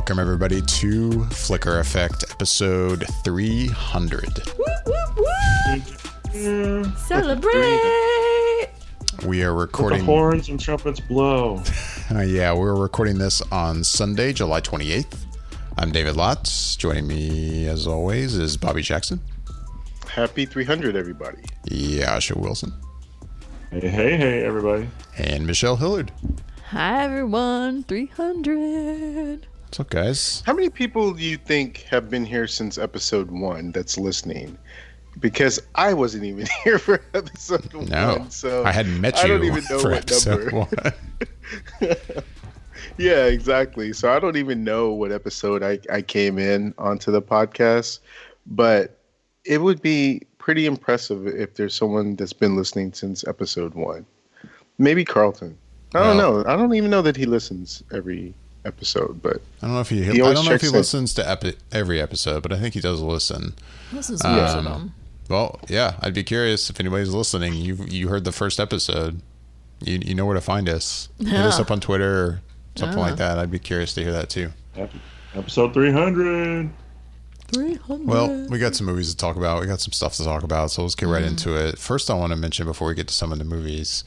Welcome, everybody, to Flicker Effect, episode 300. Celebrate! We are recording... Let the horns and trumpets blow. We're recording this on Sunday, July 28th. I'm David Lotz. Joining me, as always, is Bobby Jackson. Happy 300, everybody. Jascha Wilson. Hey, everybody. And Michelle Hillard. Hi, everyone. 300. What's up, guys? How many people do you think have been here since episode 1 that's listening? Because I wasn't even here for episode 1. So I hadn't met you I don't even know for what episode number. 1. Yeah, exactly. So I don't even know what episode I came in onto the podcast. But it would be pretty impressive if there's someone that's been listening since episode 1. Maybe Carlton. I don't know. I don't even know that he listens every episode, but I don't know if he listens to every episode, but I think he does listen. Listens to most of them. Well, yeah, I'd be curious if anybody's listening. You heard the first episode. You know where to find us. Yeah. Hit us up on Twitter or something like that. I'd be curious to hear that too. Episode 300. 300. Well, we got some movies to talk about. We got some stuff to talk about, so let's get right into it. First, I want to mention before we get to some of the movies,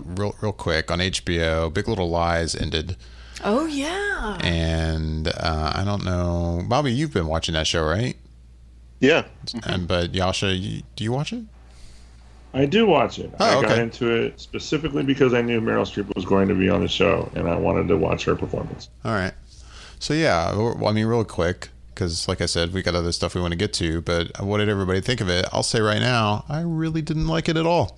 real quick, on HBO, Big Little Lies ended. Oh, yeah. And I don't know, Bobby, you've been watching that show, right? yeah. But Jascha, do you watch it? I do watch it. Oh, I got okay. into it specifically because I knew Meryl Streep was going to be on the show, and I wanted to watch her performance. All right. So, yeah, well, I mean, real quick, because like I said, we got other stuff we want to get to, but what did everybody think of it? I'll say right now, I really didn't like it at all.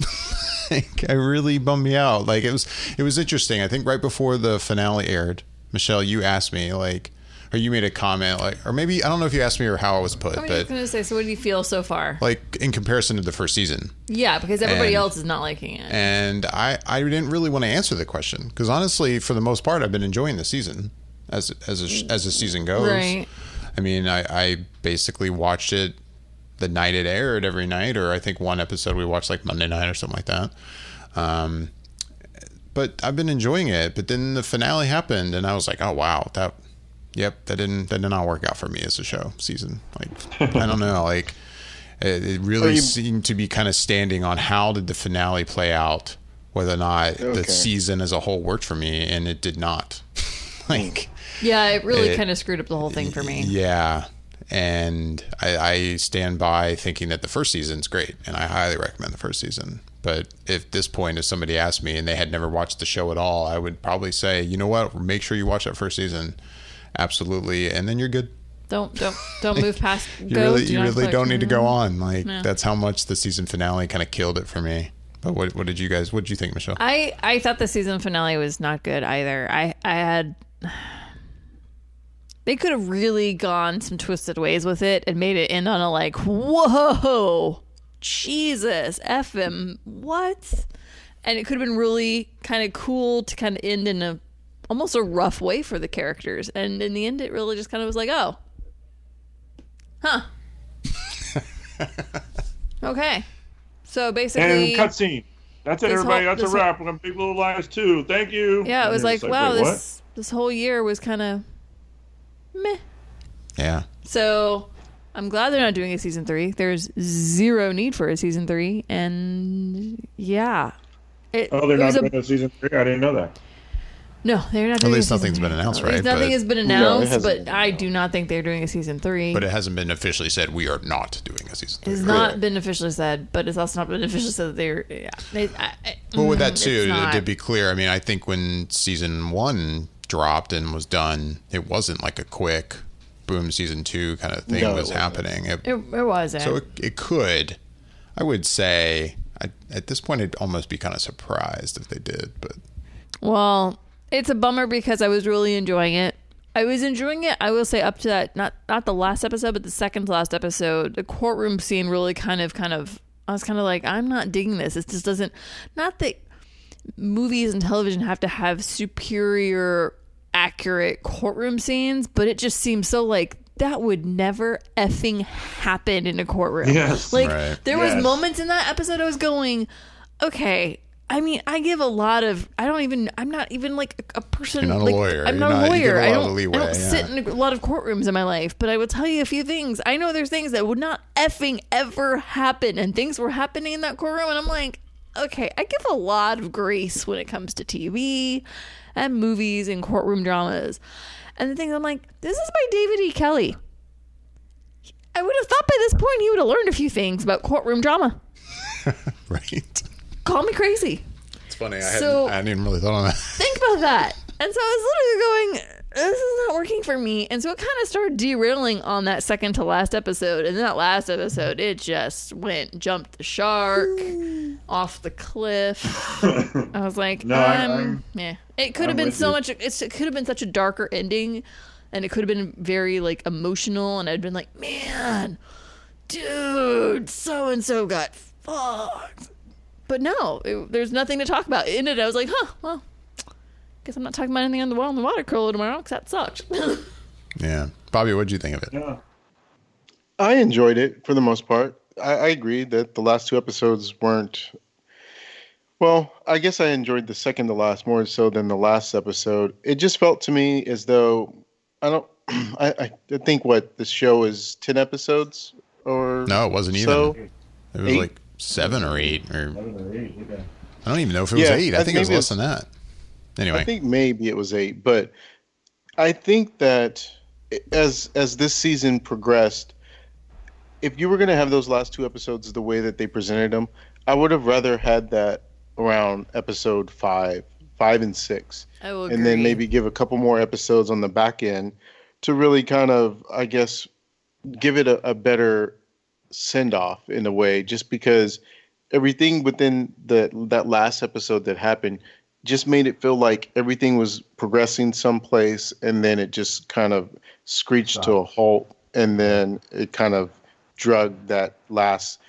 It really bummed me out. Like, it was interesting. I think right before the finale aired, Michelle, you asked me, like, or you made a comment, like, or maybe, I don't know if you asked me or how it was put, I was but going to say, so what do you feel so far? like, in comparison to the first season. Yeah, because everybody else is not liking it. And I didn't really want to answer the question, because honestly, for the most part, I've been enjoying the season as the season goes. Right. I mean, I basically watched it the night it aired every night, or I think one episode we watched like Monday night or something like that. But I've been enjoying it. But then the finale happened, and I was like, oh wow, that did not work out for me as a show season. Like, I don't know, like it really seemed to be kind of standing on how did the finale play out, whether or not the season as a whole worked for me, and it did not. Like. Yeah, it really kind of screwed up the whole thing for me. Yeah. And I stand by thinking that the first season's great, and I highly recommend the first season. But at this point, if somebody asked me and they had never watched the show at all, I would probably say, you know what, make sure you watch that first season. Absolutely. And then you're good. Don't move past. You really don't need to go on. Like, that's how much the season finale kind of killed it for me. But what did you think, Michelle? I thought the season finale was not good either. I had... They could have really gone some twisted ways with it and made it end on a like, whoa, Jesus, F him, what? And it could have been really kind of cool to kind of end in almost a rough way for the characters. And in the end, it really just kind of was like, oh, huh. Okay. So basically... And cutscene. That's it, everybody. That's a wrap. We're on Big Little Lies 2. Thank you. Yeah, it was like, wow, wait, this whole year was kind of... meh. Yeah. So I'm glad they're not doing a season 3. There's zero need for a season 3, and yeah. They're not doing a season 3? I didn't know that. No, they're not doing At least nothing's been announced, right? Nothing has been announced, but I do not think they're doing a season 3. But it hasn't been officially said we are not doing a season 3. It's not been officially said, but it's also not been officially said that they're... Yeah. Well, with that too, to be clear, I mean, I think when season 1 dropped and was done, it wasn't like a quick boom season 2 kind of thing was happening. It wasn't. So it could, I would say, at this point, I'd almost be kind of surprised if they did. But well, it's a bummer because I was really enjoying it. I was enjoying it, I will say, up to that, not the last episode, but the second to last episode. The courtroom scene really kind of, I was kind of like, I'm not digging this. It just doesn't, not that movies and television have to have superior accurate courtroom scenes, but it just seems so like that would never effing happen in a courtroom. Yes. Like there was moments in that episode I was going, okay, I mean, I give a lot of. I'm not even like a person. You're not a lawyer. I'm not a lawyer. You give a I lot don't. of leeway, I don't sit in a lot of courtrooms in my life, but I will tell you a few things. I know there's things that would not effing ever happen, and things were happening in that courtroom, and I'm like, okay, I give a lot of grace when it comes to TV and movies and courtroom dramas, and the things I'm like, this is by David E. Kelly. I would have thought by this point he would have learned a few things about courtroom drama. Right. Call me crazy. It's funny. I hadn't even really thought on that. Think about that. And so I was literally going, this is not working for me. And so it kind of started derailing on that second to last episode. And that last episode, it just jumped the shark off the cliff. I was like, yeah. It could have been so much. It could have been such a darker ending. And it could have been very like emotional. And I'd been like, man, dude, so-and-so got fucked. But no, there's nothing to talk about. In it, I was like, well, guess I'm not talking about anything on the water cooler tomorrow because that sucks. Yeah. Bobby, what'd you think of it? Yeah. I enjoyed it for the most part. I agree that the last two episodes weren't. Well, I guess I enjoyed the second to last more so than the last episode. It just felt to me as though I think this show is 10 episodes or no, it wasn't even. So? It was 8? like 7 or 8 or 7 or 8. Okay. I don't even know if it was 8. I think it was maybe less than that. Anyway, I think maybe it was 8, but I think that as this season progressed, if you were going to have those last two episodes the way that they presented them, I would have rather had that around episode 5 and 6. I will and then agree. maybe give a couple more episodes on the back end to really kind of, I guess, give it a better send-off in a way, just because everything within that last episode that happened just made it feel like everything was progressing someplace, and then it just kind of screeched to a halt, and then it kind of drug that last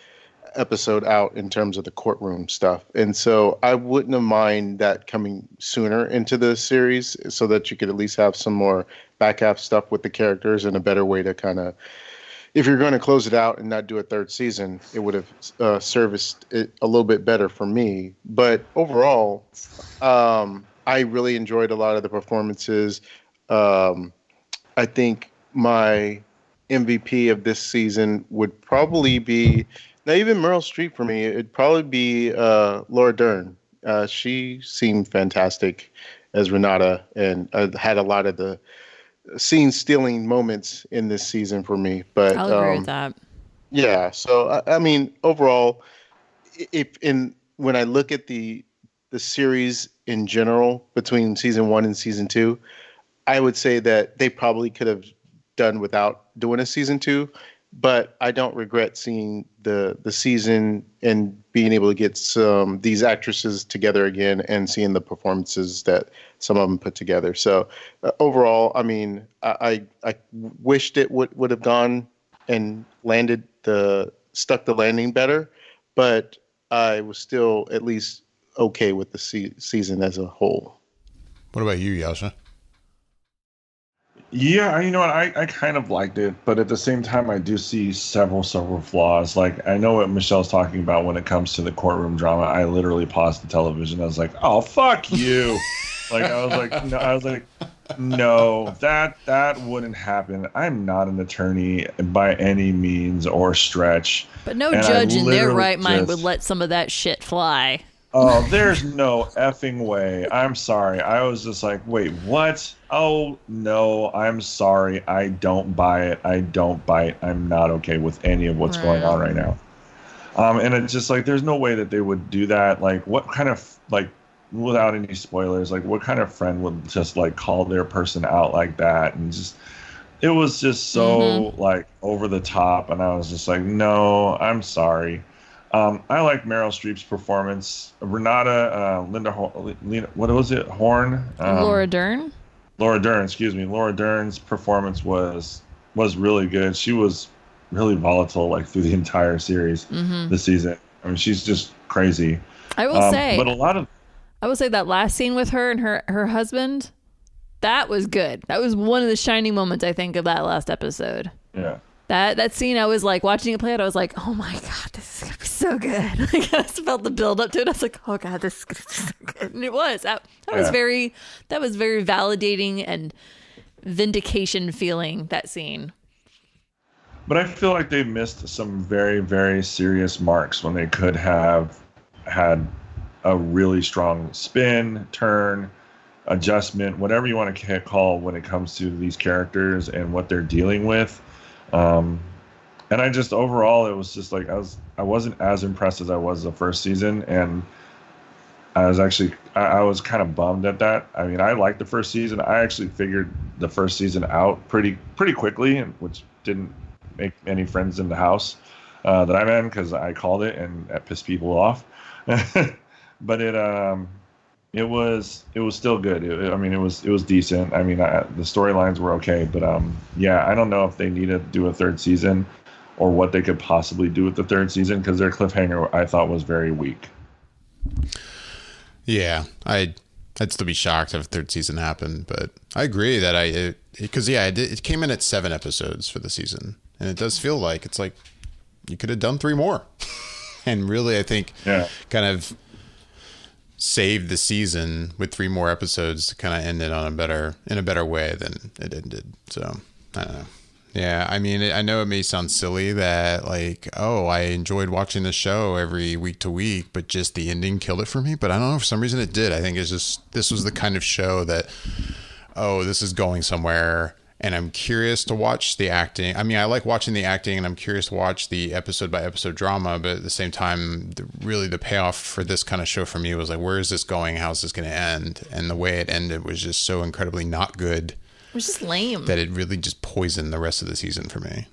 episode out in terms of the courtroom stuff. And so I wouldn't have mind that coming sooner into the series so that you could at least have some more back half stuff with the characters and a better way to kind of, if you're going to close it out and not do a third season, it would have serviced it a little bit better for me. But overall, I really enjoyed a lot of the performances. I think my MVP of this season would probably be, not even Meryl Streep for me, it'd probably be Laura Dern. She seemed fantastic as Renata, and had a lot of the scene-stealing moments in this season for me. But I'll agree with that. Yeah, so I mean, overall, when I look at the series in general between season 1 and season 2, I would say that they probably could have done without doing a season 2. But I don't regret seeing the season and being able to get these actresses together again and seeing the performances that some of them put together. So overall, I mean, I wished it would have gone and stuck the landing better, but I was still at least okay with the season as a whole. what about you, Jascha? Yeah, you know what? I kind of liked it, but at the same time, I do see several flaws. Like, I know what Michelle's talking about when it comes to the courtroom drama. I literally paused the television. I was like, "Oh, fuck you!" I was like, no, that wouldn't happen. I'm not an attorney by any means or stretch. But no And judge I in their literally right mind just- would let some of that shit fly. Oh, there's no effing way. I'm sorry. I was just like, wait, what? Oh, no, I'm sorry. I don't buy it. I don't bite. I'm not okay with any of what's going on right now. And it's just like, there's no way that they would do that. Like, what kind of, like, without any spoilers, like, what kind of friend would just, like, call their person out like that? And just, it was just so, like, over the top. And I was just like, no, I'm sorry. I like Meryl Streep's performance. Renata, what was it? Horn? Laura Dern? Laura Dern, excuse me. Laura Dern's performance was really good. She was really volatile, like, through the entire series this season. I mean, she's just crazy. I will say, but I will say that last scene with her and her husband, that was good. That was one of the shining moments, I think, of that last episode. Yeah. That scene, I was like watching it play out. I was like, oh my god, this is gonna be so so good. Like, I just felt the build up to it. I was like, oh God, this is so good. And it was. That was very validating and vindication feeling, that scene. But I feel like they missed some very, very serious marks when they could have had a really strong spin, turn, adjustment, whatever you want to call when it comes to these characters and what they're dealing with. And I just overall, it was just like I wasn't as impressed as I was the first season, and I was kind of bummed at that. I mean, I liked the first season. I actually figured the first season out pretty quickly, which didn't make any friends in the house that I'm in, because I called it and that pissed people off. But it was still good. It was decent. I mean, the storylines were okay, but yeah, I don't know if they need to do a third season or what they could possibly do with the third season, because their cliffhanger I thought was very weak. Yeah, I'd still be shocked if a third season happened, but I agree that it came in at 7 episodes for the season, and it does feel like it's like you could have done 3 more, and really I think kind of saved the season with 3 more episodes to kind of end it in a better way than it ended. So I don't know. Yeah, I mean, I know it may sound silly that like, oh, I enjoyed watching the show every week to week, but just the ending killed it for me. But I don't know, for some reason it did. I think it's just, this was the kind of show that, oh, this is going somewhere, and I'm curious to watch the acting. I mean, I like watching the acting, and I'm curious to watch the episode by episode drama, but at the same time, the payoff for this kind of show for me was like, where is this going? How's this going to end? And the way it ended was just so incredibly not good. It was just lame. That it really just poisoned the rest of the season for me.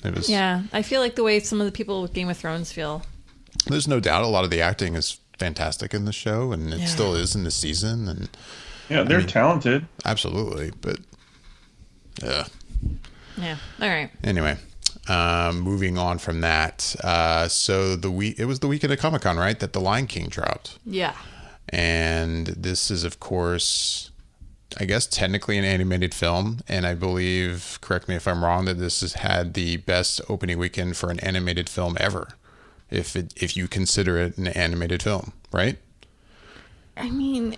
It was. Yeah, I feel like the way some of the people with Game of Thrones feel. There's no doubt a lot of the acting is fantastic in the show, and it still is in the season. And yeah, they're talented. Absolutely, but yeah. All right. Anyway, moving on from that. So it was the weekend of Comic-Con, right? That The Lion King dropped. Yeah. And this is, of course, I guess technically an animated film, and I believe, correct me if I'm wrong, that this has had the best opening weekend for an animated film ever, if you consider it an animated film, right? I mean,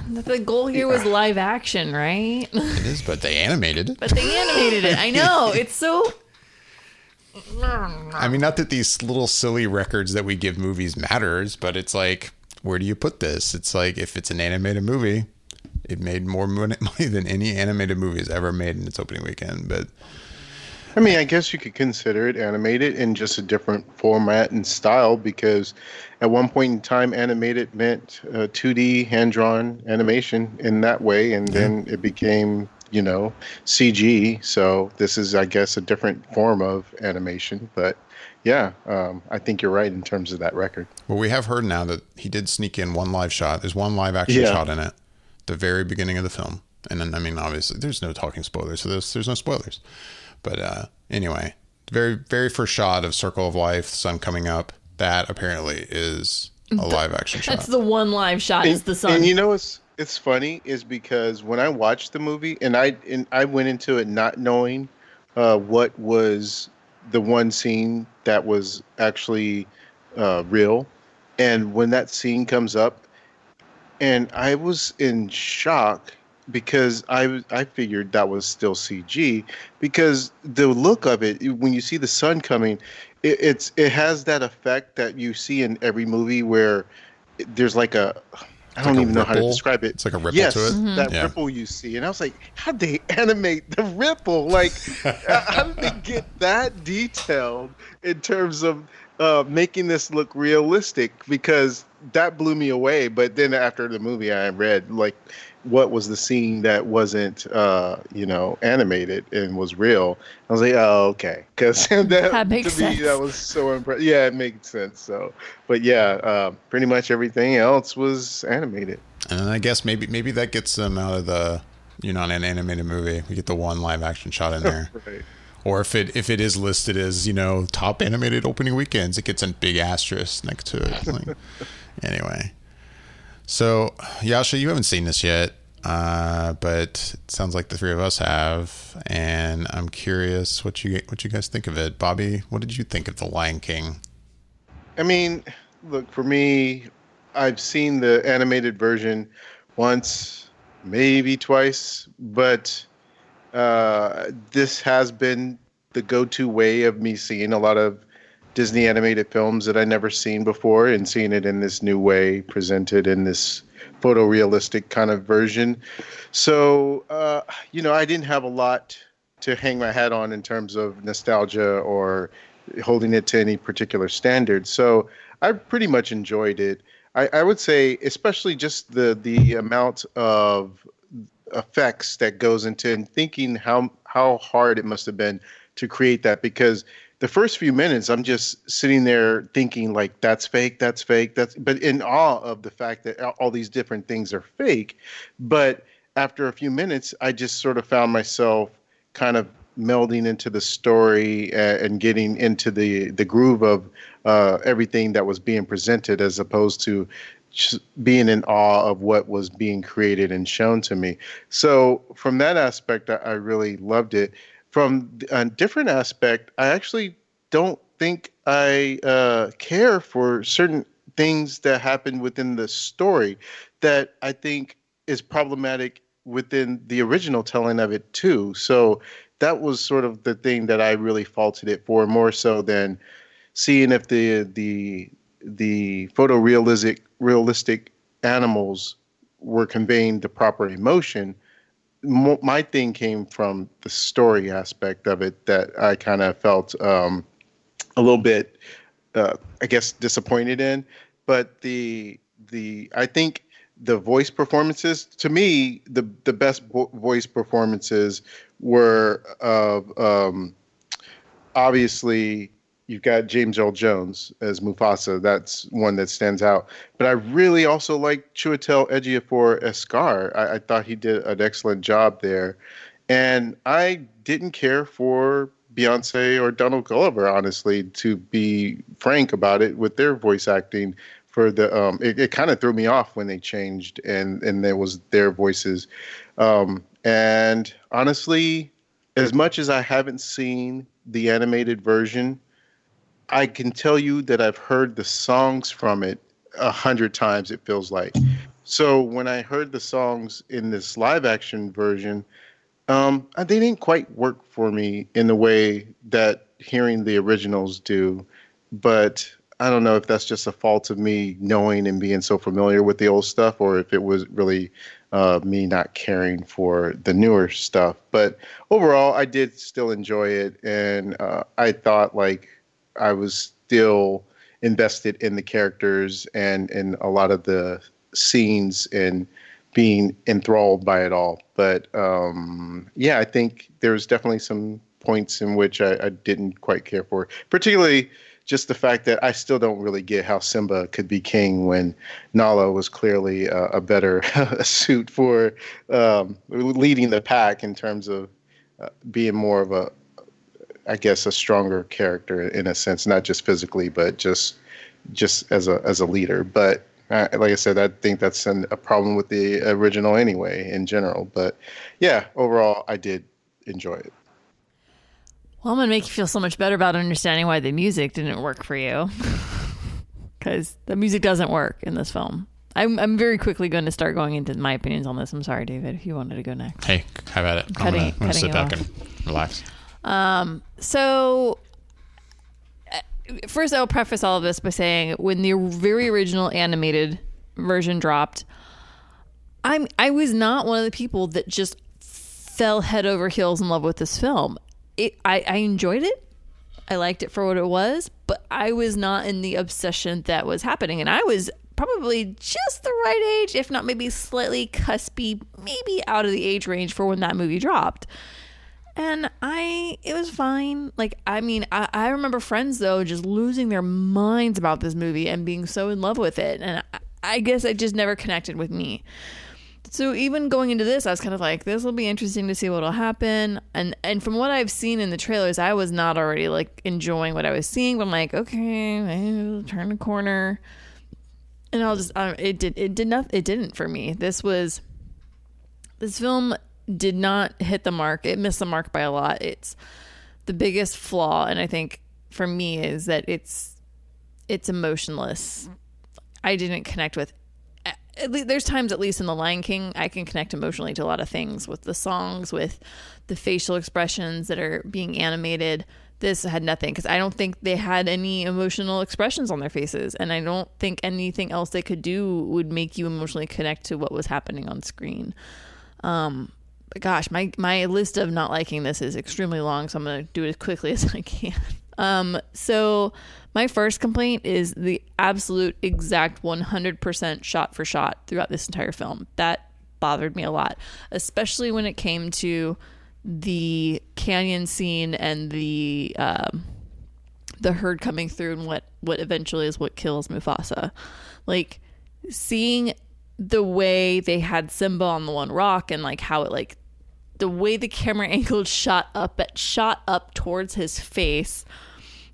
the goal here was live action, right? It is, but they animated it. I know. It's so... I mean, not that these little silly records that we give movies matters, but it's like, where do you put this? It's like, if it's an animated movie, it made more money than any animated movie has ever made in its opening weekend. But I mean, I guess you could consider it animated in just a different format and style, because at one point in time, animated meant 2D hand-drawn animation in that way, and then it became, CG. So this is, I guess, a different form of animation. But yeah, I think you're right in terms of that record. Well, we have heard now that he did sneak in one live shot. There's one live action shot in it, the very beginning of the film. And then, I mean, obviously, there's no talking spoilers, so there's no spoilers. But anyway, very, very first shot of Circle of Life, sun coming up, that apparently is a live action shot. That's the one live shot, is the sun. And it's funny is because when I watched the movie, and I went into it not knowing what was the one scene that was actually real. And when that scene comes up, and I was in shock, because I figured that was still CG, because the look of it, when you see the sun coming, it has that effect that you see in every movie where there's like I don't even know how to describe it. It's like a ripple yes, to it. Mm-hmm. That ripple you see. And I was like, how'd they animate the ripple? Like, how did they get that detailed in terms of making this look realistic? Because that blew me away. But then after the movie, I read like what was the scene that wasn't animated and was real. I was like, oh, okay, because that makes sense. That was so impressive. Yeah, it makes sense. So, but yeah, pretty much everything else was animated. And I guess maybe that gets them out of the an animated movie. We get the one live action shot in there. Right. Or if it is listed as, top animated opening weekends, it gets a big asterisk next to it. Like, anyway. So, Jascha, you haven't seen this yet, but it sounds like the three of us have, and I'm curious what you guys think of it. Bobby, what did you think of The Lion King? I mean, look, for me, I've seen the animated version once, maybe twice, but this has been the go-to way of me seeing a lot of Disney animated films that I never seen before, and seeing it in this new way, presented in this photorealistic kind of version. So, I didn't have a lot to hang my hat on in terms of nostalgia or holding it to any particular standard. So I pretty much enjoyed it. I would say, especially just the amount of effects that goes into, and thinking how hard it must have been to create that, because the first few minutes I'm just sitting there thinking like that's fake, but in awe of the fact that all these different things are fake. But after a few minutes I just sort of found myself kind of melding into the story, and getting into the groove of everything that was being presented, as opposed to just being in awe of what was being created and shown to me. So from that aspect, I really loved it. From a different aspect, I actually don't think I care for certain things that happen within the story that I think is problematic within the original telling of it too. So that was sort of the thing that I really faulted it for, more so than seeing if the realistic animals were conveying the proper emotion. My thing came from the story aspect of it, that I kind of felt a little bit, I guess, disappointed in. But I think the voice performances, to me, the best voice performances were of, obviously, you've got James Earl Jones as Mufasa. That's one that stands out. But I really also like Chiwetel Ejiofor as Scar. I thought he did an excellent job there. And I didn't care for Beyonce or Donald Glover, honestly, to be frank about it, with their voice acting. For the it kind of threw me off when they changed, and there was their voices. And honestly, as much as I haven't seen the animated version, I can tell you that I've heard the songs from it 100 times, it feels like. So when I heard the songs in this live action version, they didn't quite work for me in the way that hearing the originals do. But I don't know if that's just a fault of me knowing and being so familiar with the old stuff, or if it was really me not caring for the newer stuff. But overall, I did still enjoy it, and I thought like I was still invested in the characters and in a lot of the scenes, and being enthralled by it all. But yeah, I think there's definitely some points in which I didn't quite care for, particularly just the fact that I still don't really get how Simba could be king when Nala was clearly a better suit for leading the pack, in terms of being more of I guess, a stronger character in a sense, not just physically, but just as a leader. But like I said, I think that's a problem with the original anyway, in general. But yeah, overall, I did enjoy it. Well, I'm going to make you feel so much better about understanding why the music didn't work for you. Because the music doesn't work in this film. I'm very quickly going to start going into my opinions on this. I'm sorry, David, if you wanted to go next. Hey, how about it? I'm going to sit back and relax. So first I'll preface all of this by saying, when the very original animated version dropped, I was not one of the people that just fell head over heels in love with this film. I enjoyed it. I liked it for what it was, but I was not in the obsession that was happening. And I was probably just the right age, if not maybe slightly cuspy, maybe out of the age range for when that movie dropped. And it was fine. Like, I mean, I remember friends, though, just losing their minds about this movie and being so in love with it. And I guess it just never connected with me. So even going into this, I was kind of like, this will be interesting to see what will happen. And from what I've seen in the trailers, I was not already like enjoying what I was seeing. But I'm like, okay, I'll turn the corner. And I'll just, it didn't for me. This film did not hit the mark. It missed the mark by a lot. It's the biggest flaw. And I think for me is that it's it's emotionless. I didn't connect with. There's times, at least in The Lion King, I can connect emotionally to a lot of things with the songs, with the facial expressions that are being animated. This had nothing, because I don't think they had any emotional expressions on their faces, and I don't think anything else they could do would make you emotionally connect to what was happening on screen. But gosh, my list of not liking this is extremely long, so I'm going to do it as quickly as I can. So my first complaint is the absolute exact 100% shot for shot throughout this entire film. That bothered me a lot, especially when it came to the canyon scene and the herd coming through, and what eventually is what kills Mufasa. Like, seeing the way they had Simba on the one rock, and like how it, like, the way the camera angle shot up towards his face,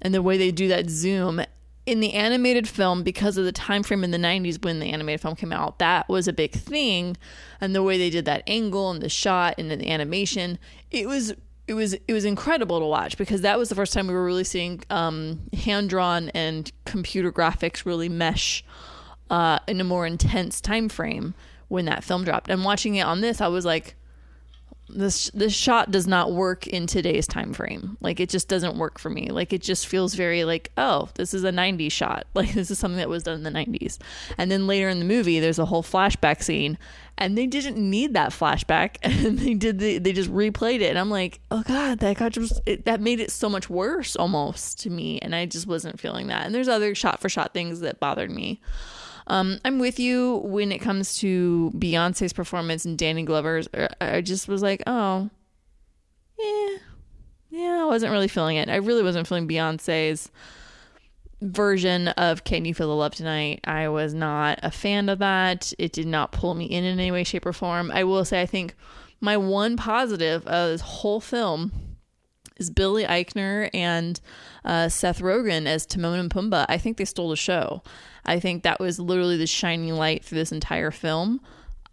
and the way they do that zoom in the animated film, because of the time frame in the 90s when the animated film came out, that was a big thing. And the way they did that angle and the shot and the animation, it was incredible to watch, because that was the first time we were really seeing hand-drawn and computer graphics really mesh in a more intense time frame when that film dropped. And watching it on this, I was like, this shot does not work in today's time frame. Like, it just doesn't work for me. Like, it just feels very like, oh, this is a 90s shot. Like, this is something that was done in the 90s. And then later in the movie, there's a whole flashback scene, and they didn't need that flashback, and they just replayed it, and I'm like, oh god, that made it so much worse almost to me, and I just wasn't feeling that. And there's other shot for shot things that bothered me. I'm with you when it comes to Beyonce's performance and Danny Glover's. I just was like, oh, yeah, I wasn't really feeling it. I really wasn't feeling Beyonce's version of Can You Feel the Love Tonight. I was not a fan of that. It did not pull me in any way, shape, or form. I will say, I think my one positive of this whole film is Billy Eichner and Seth Rogen as Timon and Pumbaa. I think they stole the show. I think that was literally the shining light through this entire film.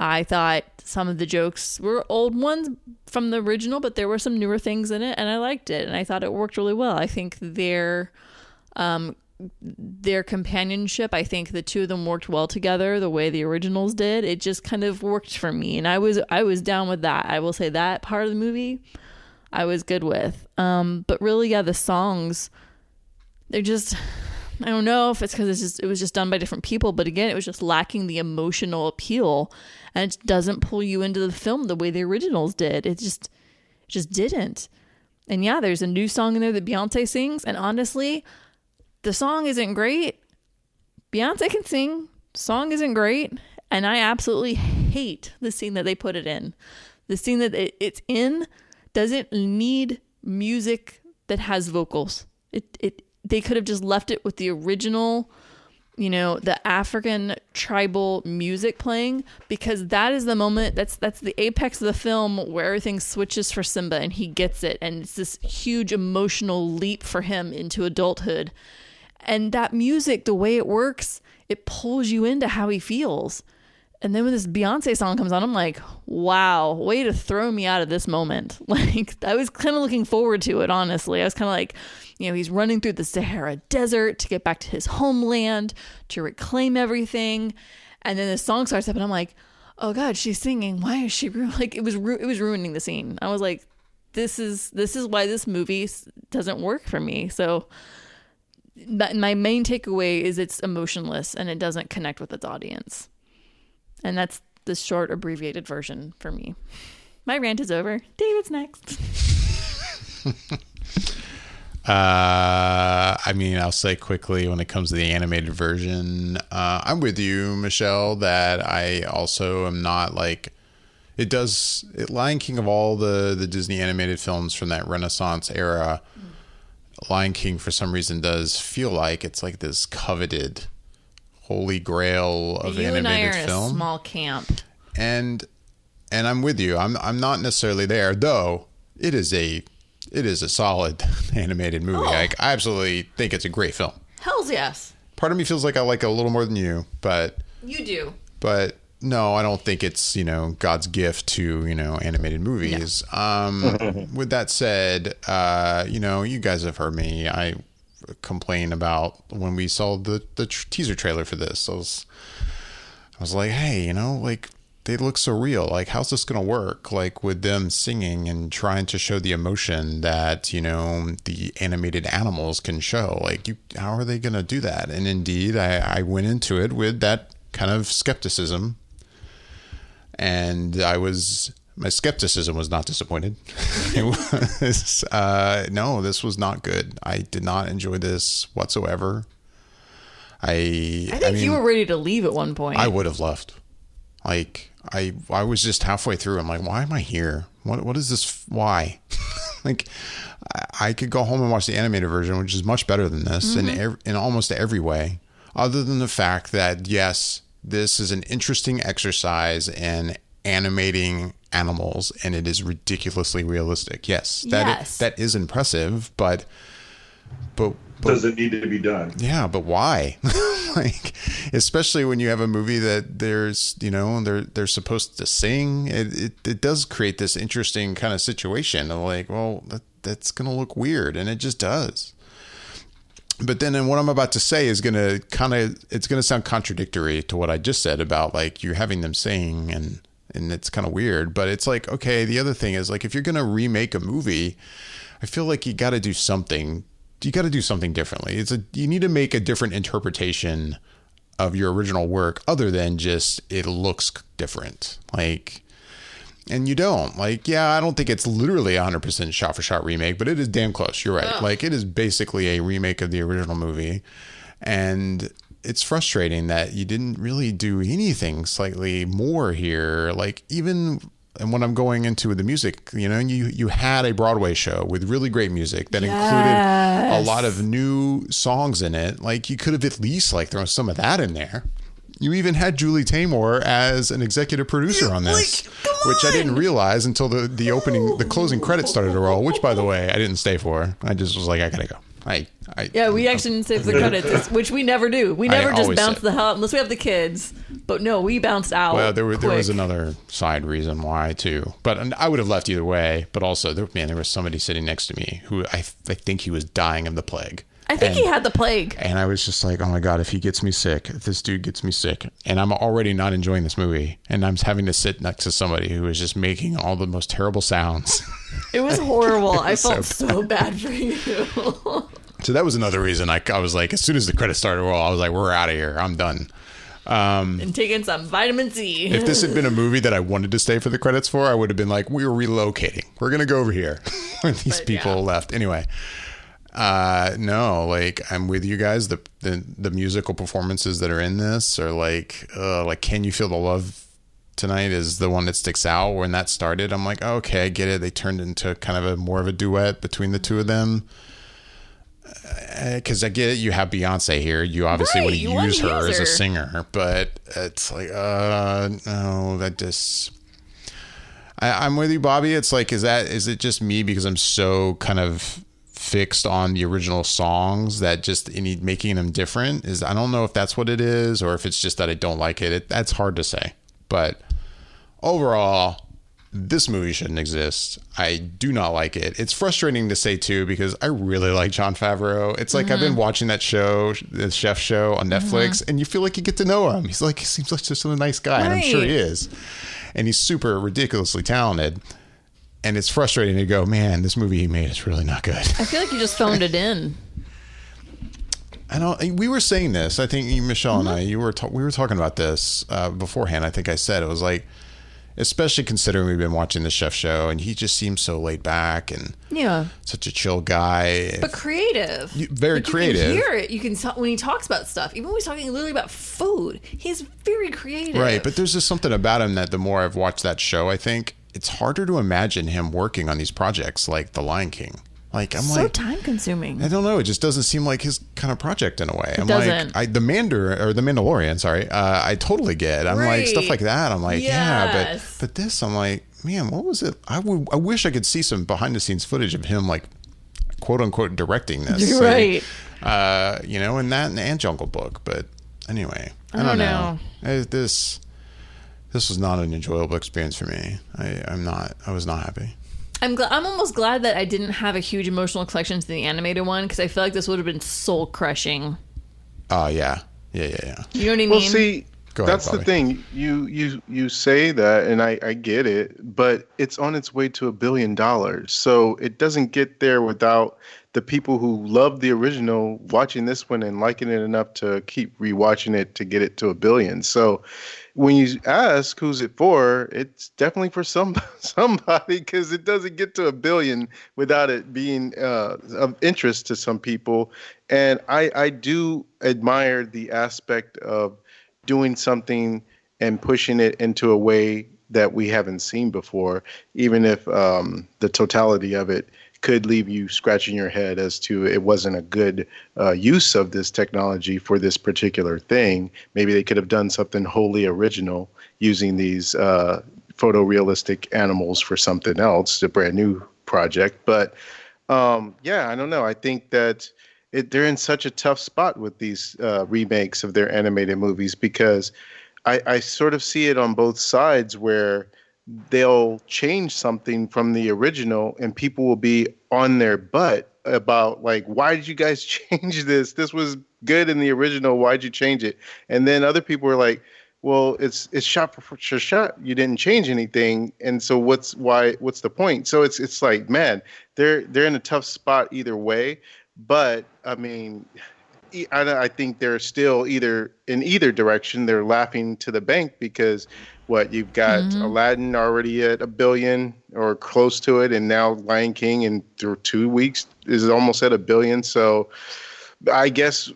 I thought some of the jokes were old ones from the original, but there were some newer things in it, and I liked it, and I thought it worked really well. I think their companionship, I think the two of them worked well together the way the originals did. It just kind of worked for me, and I was down with that. I will say that part of the movie I was good with. But really, yeah, the songs, they're just, I don't know if it's because it was just done by different people, but again, it was just lacking the emotional appeal, and it doesn't pull you into the film the way the originals did. It just didn't. And yeah, there's a new song in there that Beyonce sings, and honestly, the song isn't great. Beyonce can sing. Song isn't great. And I absolutely hate the scene that they put it in. The scene that it's in doesn't need music that has vocals. They could have just left it with the original, the African tribal music playing, because that is the moment, that's the apex of the film where everything switches for Simba and he gets it, and it's this huge emotional leap for him into adulthood. And that music, the way it works, it pulls you into how he feels. And then when this Beyonce song comes on, I'm like, wow, way to throw me out of this moment. Like, I was kind of looking forward to it, honestly. I was kind of like, he's running through the Sahara Desert to get back to his homeland, to reclaim everything. And then the song starts up, and I'm like, oh God, she's singing. Why is she like? It was ruining the scene. I was like, this is why this movie doesn't work for me. So my main takeaway is it's emotionless and it doesn't connect with its audience. And that's the short, abbreviated version for me. My rant is over. David's next. I'll say quickly, when it comes to the animated version, I'm with you, Michelle, that I also am not like, Lion King, of all the Disney animated films from that Renaissance era, Lion King for some reason does feel like it's like this coveted holy grail of you animated and I are in film. A small camp. And I'm with you. I'm not necessarily there, though. It is a solid animated movie. Oh. I absolutely think it's a great film. Hells yes. Part of me feels like I like it a little more than you, but You do. But no, I don't think it's, God's gift to, animated movies. With that said, you guys have heard me. complain about when we saw the teaser trailer for this. I was like, hey, like they look so real. Like, how's this going to work? Like with them singing and trying to show the emotion that, the animated animals can show. Like, how are they going to do that? And indeed, I went into it with that kind of skepticism. And my skepticism was not disappointed. It was, no, this was not good. I did not enjoy this whatsoever. I think you were ready to leave at one point. I would have left. Like, I was just halfway through. I'm like, why am I here? What is this? Why? Like, I could go home and watch the animated version, which is much better than this in almost every way, other than the fact that, yes, this is an interesting exercise in animating animals, and it is ridiculously realistic. Yes, that is impressive, but does it need to be done? Yeah, but why? Like, especially when you have a movie that there's, they're supposed to sing. It does create this interesting kind of situation of like, well, that's going to look weird, and it just does. But then what I'm about to say is it's going to sound contradictory to what I just said about like you're having them sing and it's kind of weird. But it's like, okay, the other thing is like if you're going to remake a movie, I feel like you got to do something. You got to do something differently. You need to make a different interpretation of your original work other than just it looks different. Like, and you don't like, yeah, I don't think it's literally 100% shot for shot remake, but it is damn close. You're right. Like, it is basically a remake of the original movie. And it's frustrating that you didn't really do anything slightly more here. Like, even, and when I'm going into the music, you had a Broadway show with really great music that included a lot of new songs in it. Like, you could have at least like thrown some of that in there. You even had Julie Taymor as an executive producer on this, which I didn't realize until the closing credits started to roll, which, by the way, I didn't stay for. I just was like, I gotta go. We actually didn't save the credits, which we never do. We never just bounce the hell out unless we have the kids. But no, we bounced out. Well, there was another side reason why too. But I would have left either way. But also, there was somebody sitting next to me who I think he was dying of the plague. I think he had the plague. And I was just like, oh my God, if he gets me sick, if this dude gets me sick, and I'm already not enjoying this movie, and I'm having to sit next to somebody who is just making all the most terrible sounds. It was horrible. I felt so bad for you. So that was another reason I was like, as soon as the credits started to roll, I was like, we're out of here. I'm done. And taking some vitamin C. If this had been a movie that I wanted to stay for the credits for, I would have been like, we're relocating. We're going to go over here when these people left. Anyway. No, like I'm with you guys. The musical performances that are in this are like Can You Feel the Love Tonight is the one that sticks out. When that started, I'm like, oh, okay, I get it. They turned into kind of more of a duet between the two of them. Because I get it, you have Beyonce here. You obviously want to use her as a singer, but it's like, no, that just. I'm with you, Bobby. It's like, is it just me because I'm so kind of fixed on the original songs that just making them different I don't know if that's what it is or if it's just that I don't like it. That's hard to say, but overall this movie shouldn't exist. I do not like it. It's frustrating to say too because I really like Jon Favreau. It's like I've been watching that show, the chef show on Netflix, and you feel like you get to know him. He seems like just a nice guy, and I'm sure he is, and he's super ridiculously talented. And it's frustrating to go, man, this movie he made is really not good. I feel like you just phoned it in. We were saying this. I think Michelle and I, we were talking about this beforehand. I think I said it was like, especially considering we've been watching the chef show, and he just seems so laid back and such a chill guy, but creative, very creative. You can hear it. You can when he talks about stuff, even when he's talking literally about food. He's very creative, right? But there's just something about him that the more I've watched that show, I think it's harder to imagine him working on these projects like The Lion King. Like, I'm so time consuming. I don't know. It just doesn't seem like his kind of project in a way. It doesn't. Like, the Mandalorian. Sorry, I totally get. I'm like stuff like that. I'm like, but this, I'm like, man, what was it? I wish I could see some behind the scenes footage of him, like, quote unquote, directing this. You're right. And that and Jungle Book. But anyway, I don't know. This was not an enjoyable experience for me. I was not happy. I'm almost glad that I didn't have a huge emotional connection to the animated one, because I feel like this would have been soul crushing. Oh yeah. You know what I mean? Well, see, Go ahead, that's the Bobby. thing. You say that, and I get it, but it's on its way to $1 billion. So it doesn't get there without the people who love the original watching this one and liking it enough to keep rewatching it to get it to $1 billion. So when you ask who's it for, it's definitely for somebody, because it doesn't get to $1 billion without it being of interest to some people. And I do admire the aspect of doing something and pushing it into a way that we haven't seen before, even if the totality of it could leave you scratching your head as to it wasn't a good use of this technology for this particular thing. Maybe they could have done something wholly original using these photorealistic animals for something else, a brand new project. But yeah, I don't know. I think that they're in such a tough spot with these remakes of their animated movies, because I sort of see it on both sides, where they'll change something from the original and people will be on their butt about, like, why did you guys change this? This was good in the original. Why'd you change it? And then other people are like, well, it's shot for shot. You didn't change anything. And so what's the point? So it's like, man, they're in a tough spot either way. But I mean, I think they're still in either direction. They're laughing to the bank, because you've got Aladdin already at $1 billion or close to it, and now Lion King in 2 weeks is almost at $1 billion. So I guess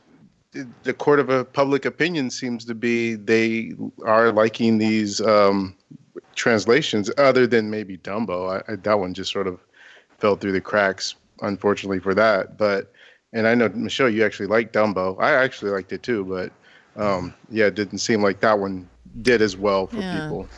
the court of public opinion seems to be they are liking these translations, other than maybe Dumbo. That one just sort of fell through the cracks, unfortunately for that. And I know, Michelle, you actually liked Dumbo. I actually liked it too, but yeah, it didn't seem like that one did as well for people.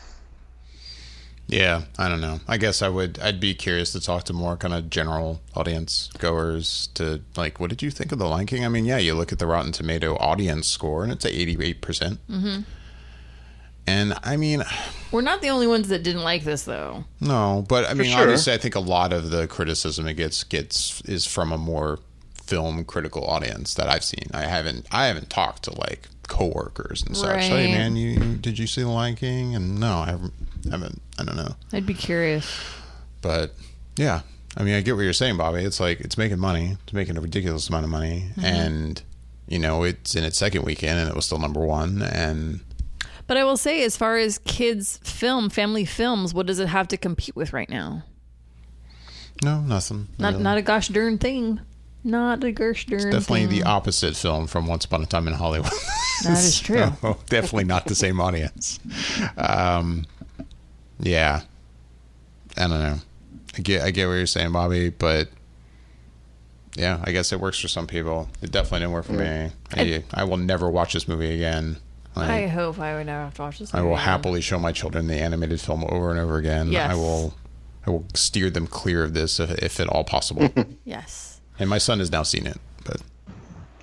Yeah, I don't know. I guess I'd be curious to talk to more kind of general audience goers to, like, what did you think of The Lion King? I mean, yeah, you look at the Rotten Tomato audience score and it's at 88%. Mm-hmm. And I mean, we're not the only ones that didn't like this, though. No, but I mean, obviously, I think a lot of the criticism it gets is from a more film critical audience that I've seen. I haven't talked to like coworkers and such. Right. Hey man, did you see The Lion King? And no, I haven't. I don't know. I'd be curious. But yeah, I mean, I get what you're saying, Bobby. It's like it's making money. It's making a ridiculous amount of money, and it's in its second weekend, and it was still number one. But I will say, as far as kids' family films, what does it have to compete with right now? No, nothing. Not a gosh darn thing. Not a gosh darn thing. It's definitely the opposite film from Once Upon a Time in Hollywood. That is true. So, definitely not the same audience. Yeah. I don't know. I get what you're saying, Bobby, but yeah, I guess it works for some people. It definitely didn't work for me. I will never watch this movie again. I hope I would never have to watch this movie. I will happily show my children the animated film over and over again. Yes. I will steer them clear of this if at all possible. Yes. And my son has now seen it, but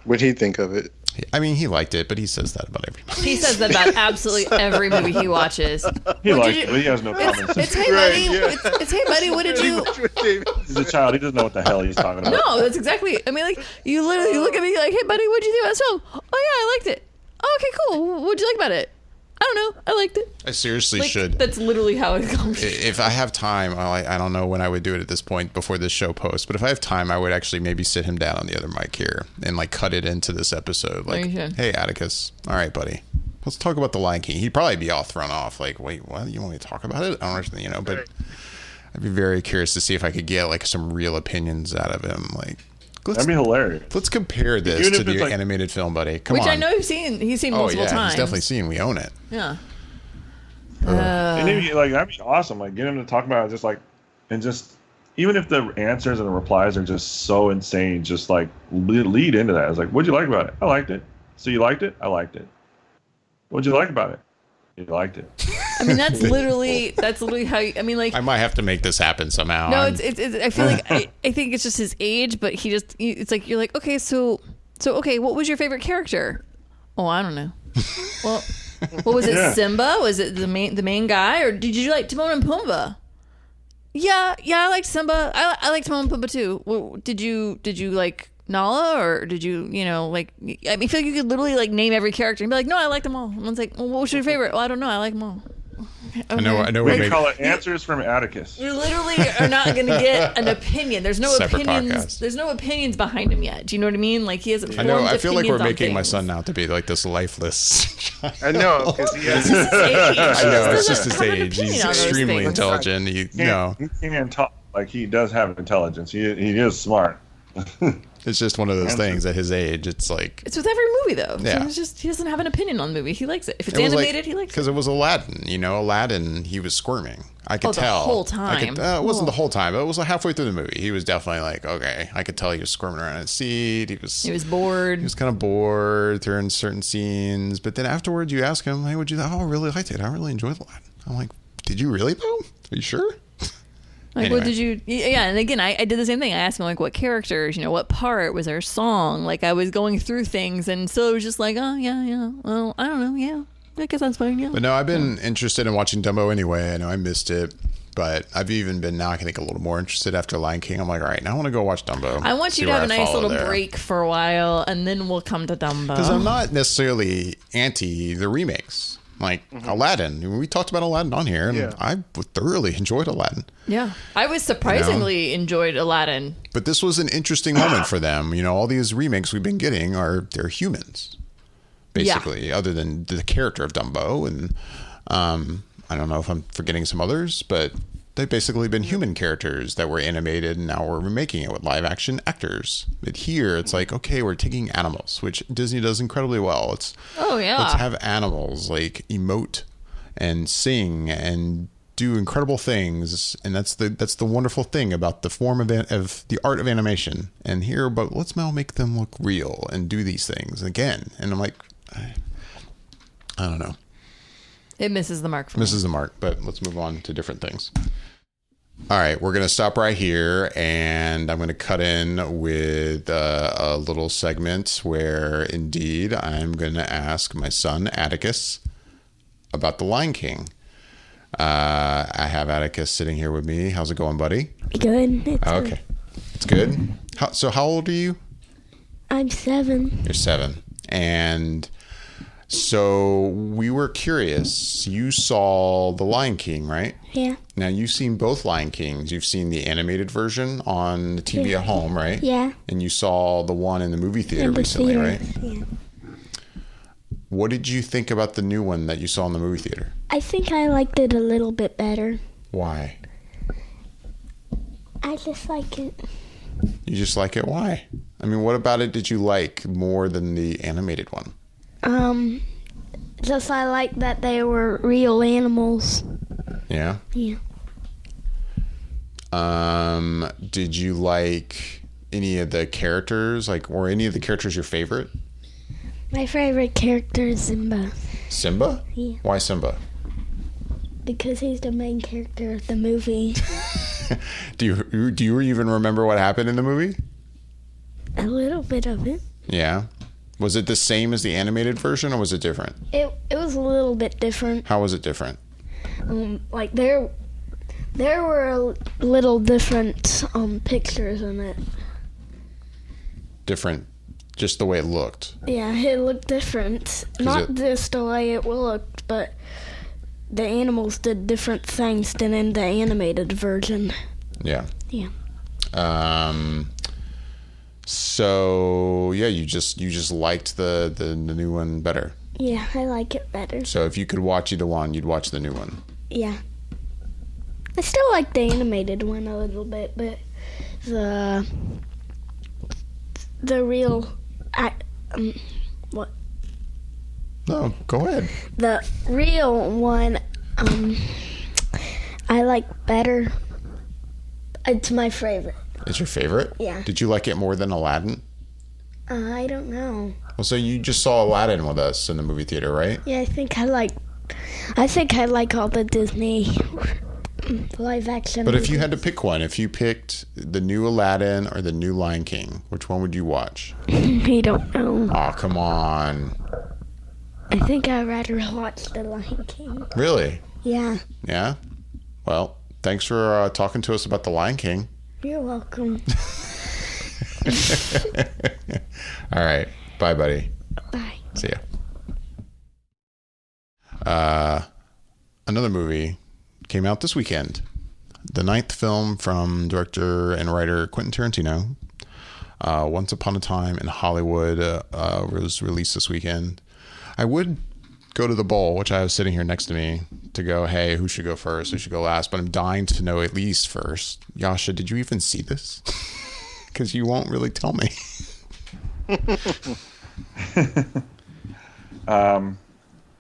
what'd he think of it? I mean, he liked it, but he says that about every movie. He says that about absolutely every movie he watches. He liked it, but he has no comments. It's hey buddy, it's hey buddy, what did you? He's a child. He doesn't know what the hell he's talking about. No, that's exactly. I mean, like you look at me like, hey buddy, what'd you think about this film? Oh yeah, I liked it. Oh, okay, cool. What'd you like about it? I don't know. I liked it. I seriously should. That's literally how it comes. If I have time, I don't know when I would do it at this point before this show posts, but if I have time, I would actually maybe sit him down on the other mic here and like cut it into this episode. Like, hey, Atticus. All right, buddy. Let's talk about The Lion King. He'd probably be all thrown off. Like, wait, what? You want me to talk about it? I don't understand, but I'd be very curious to see if I could get like some real opinions out of him. Like, that'd be hilarious. Let's compare this to the animated film, buddy. Come on. Which I know he's seen multiple times. He's definitely seen. We own it. Yeah. And maybe, like, that'd be awesome. Like, get him to talk about it, even if the answers and the replies are just so insane, just like lead into that. It's like, what'd you like about it? I liked it. So you liked it? I liked it. What'd you like about it? You liked it. I mean, that's literally how you, I mean, like, I might have to make this happen somehow. No, it's I feel like I think it's just his age, but it's like, you're like, okay, so okay, what was your favorite character? Oh, I don't know. Well, what was it? Yeah. Simba? Was it the main guy, or did you like Timon and Pumbaa? Yeah, I liked Simba. I liked Timon and Pumbaa too. Did you like Nala, or did you like? I mean, I feel like you could literally like name every character and be like, no, I like them all. And one's like, well, what was your favorite? Well, I don't know. I like them all. Okay. I know. We call it Answers from Atticus. You literally are not going to get an opinion. There's no Separate opinions. podcast. There's no opinions behind him yet. Do you know what I mean? Like he hasn't. I know. formed I feel like we're opinions on making my things. son out to be like this lifeless. I know, because he has. It's his age. I know. It's He just doesn't his have an age. opinion He's on those extremely things. intelligent. He can't talk like he does have intelligence. He is smart. It's just one of those things at his age. It's like It's with every movie though. Yeah. So it's just he doesn't have an opinion on the movie. He likes it. If it's it was animated, he likes it. because it was Aladdin. Aladdin. He was squirming. I could the tell whole time. It wasn't the whole time, but it was like halfway through the movie. He was definitely like, okay. I could tell he was squirming around his seat. He was bored. He was kind of bored during certain scenes, but then afterwards, you ask him, "Hey, what'd you? Oh, I really liked it. I really enjoyed Aladdin." I'm like, "Did you really though? Are you sure?" Like, Anyway. what did you? Yeah, and again, I did the same thing. I asked him like, what characters? What part was there a song? Like, I was going through things, and so it was just like, oh yeah. Well, I don't know. Yeah, I guess that's fine. Yeah. But no, I've been interested in watching Dumbo anyway. I know I missed it, but I've even been now. I think a little more interested after Lion King. I'm like, all right, now I want to go watch Dumbo. I want see you to have where a I nice follow little there. break for a while, and then we'll come to Dumbo. Because I'm not necessarily anti the remakes. Like Aladdin. We talked about Aladdin on here, and Yeah. I thoroughly enjoyed Aladdin. Yeah, I was surprisingly enjoyed Aladdin. But this was an interesting moment for them. All these remakes we've been getting they're humans, basically, other than the character of Dumbo. And I don't know if I'm forgetting some others, but they've basically been human characters that were animated, and now we're remaking it with live action actors. But here it's like, okay, we're taking animals, which Disney does incredibly well. Let's have animals like emote and sing and do incredible things, and that's the wonderful thing about the form of the art of animation. And here, but let's now make them look real and do these things again. And I'm like, I don't know. It misses the mark for me. Misses the mark, but let's move on to different things. All right, we're going to stop right here, and I'm going to cut in with a little segment where, indeed, I'm going to ask my son, Atticus, about The Lion King. I have Atticus sitting here with me. How's it going, buddy? Good. Okay. It's good. How old are you? I'm 7. You're 7. And so we were curious. You saw The Lion King, right? Yeah. Now, you've seen both Lion Kings. You've seen the animated version on the TV at home, right? Yeah. And you saw the one in the movie theater In the recently, theater. right? Yeah. What did you think about the new one that you saw in the movie theater? I think I liked it a little bit better. Why? I just like it. You just like it? Why? I mean, what about it did you like more than the animated one? Just I like that they were real animals. Yeah? Yeah. Did you like any of the characters? Were any of the characters your favorite? My favorite character is Simba Simba? Yeah. Why Simba? because he's the main character of the movie. Do you even remember what happened in the movie? A little bit of it. Yeah. Was it the same as the animated version, or was it different? It was a little bit different. How was it different? Like there were little different pictures in it. Different, just the way it looked. Yeah, it looked different. Not just the way it looked, but the animals did different things than in the animated version. Yeah. Yeah. So yeah, you just liked the new one better. Yeah, I like it better. So if you could watch either one, you'd watch the new one. Yeah. I still like the animated one a little bit, but the real what? No, go ahead. The real one I like better. It's my favorite. It's your favorite? Yeah. Did you like it more than Aladdin? I don't know. Well, so you just saw Aladdin with us in the movie theater, right? Yeah, I think I like all the Disney live action. But if you had to pick one, if you picked the new Aladdin or the new Lion King, which one would you watch? I don't know. Oh, come on. I think I'd rather watch The Lion King. Really? Yeah. Yeah? Well, thanks for talking to us about The Lion King. You're welcome. All right. Bye, buddy. Bye. See ya. Another movie came out this weekend. The 9th film from director and writer Quentin Tarantino. Once Upon a Time in Hollywood was released this weekend. I would go to the bowl, which I was sitting here next to me, to go, hey, who should go first? Who should go last? But I'm dying to know at least first. Jascha, did you even see this? Because you won't really tell me.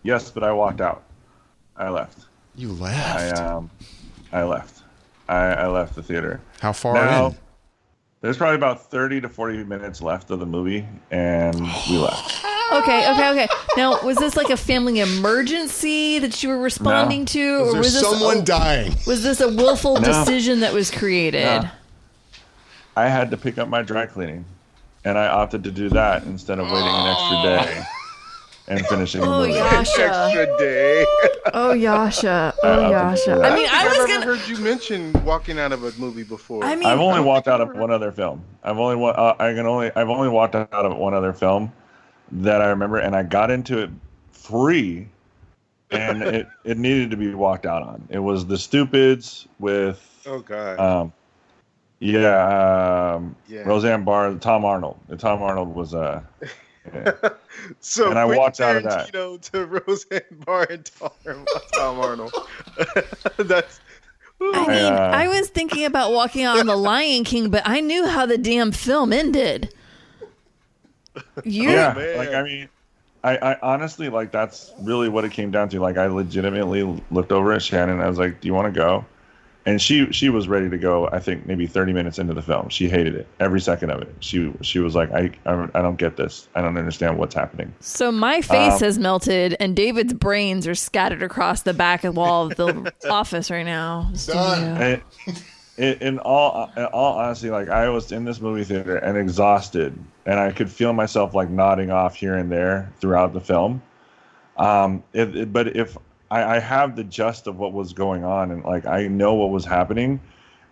Yes, but I walked out. I left. You left? I left. I left the theater. How far now, in? There's probably about 30 to 40 minutes left of the movie, and we left. Okay. Now, was this like a family emergency that you were responding to? Was there someone dying? Was this a willful decision that was created? No. I had to pick up my dry cleaning, and I opted to do that instead of waiting an extra day and finishing the movie. Jascha. Extra day. Oh, Jascha. I mean, I was never heard you mention walking out of a movie before. I mean, I've only walked out of one other film. I've only walked out of one other film that I remember, and I got into it free, and it needed to be walked out on. It was The Stupids with Roseanne Barr, Tom Arnold. Tom Arnold was yeah. So and I walked out of that. To Roseanne Barr and Tom Arnold. That's. I was thinking about walking out on The Lion King, but I knew how the damn film ended. Like, I mean, I honestly, like, that's really what it came down to. Like, I legitimately looked over at Shannon and I was like, do you want to go? And she was ready to go, I think, maybe 30 minutes into the film. She hated it, every second of it. She was like, I don't get this. I don't understand what's happening. So my face has melted and David's brains are scattered across the back wall of the office right now. In all honesty, like, I was in this movie theater and exhausted, and I could feel myself like nodding off here and there throughout the film. But if I have the gist of what was going on, and like I know what was happening,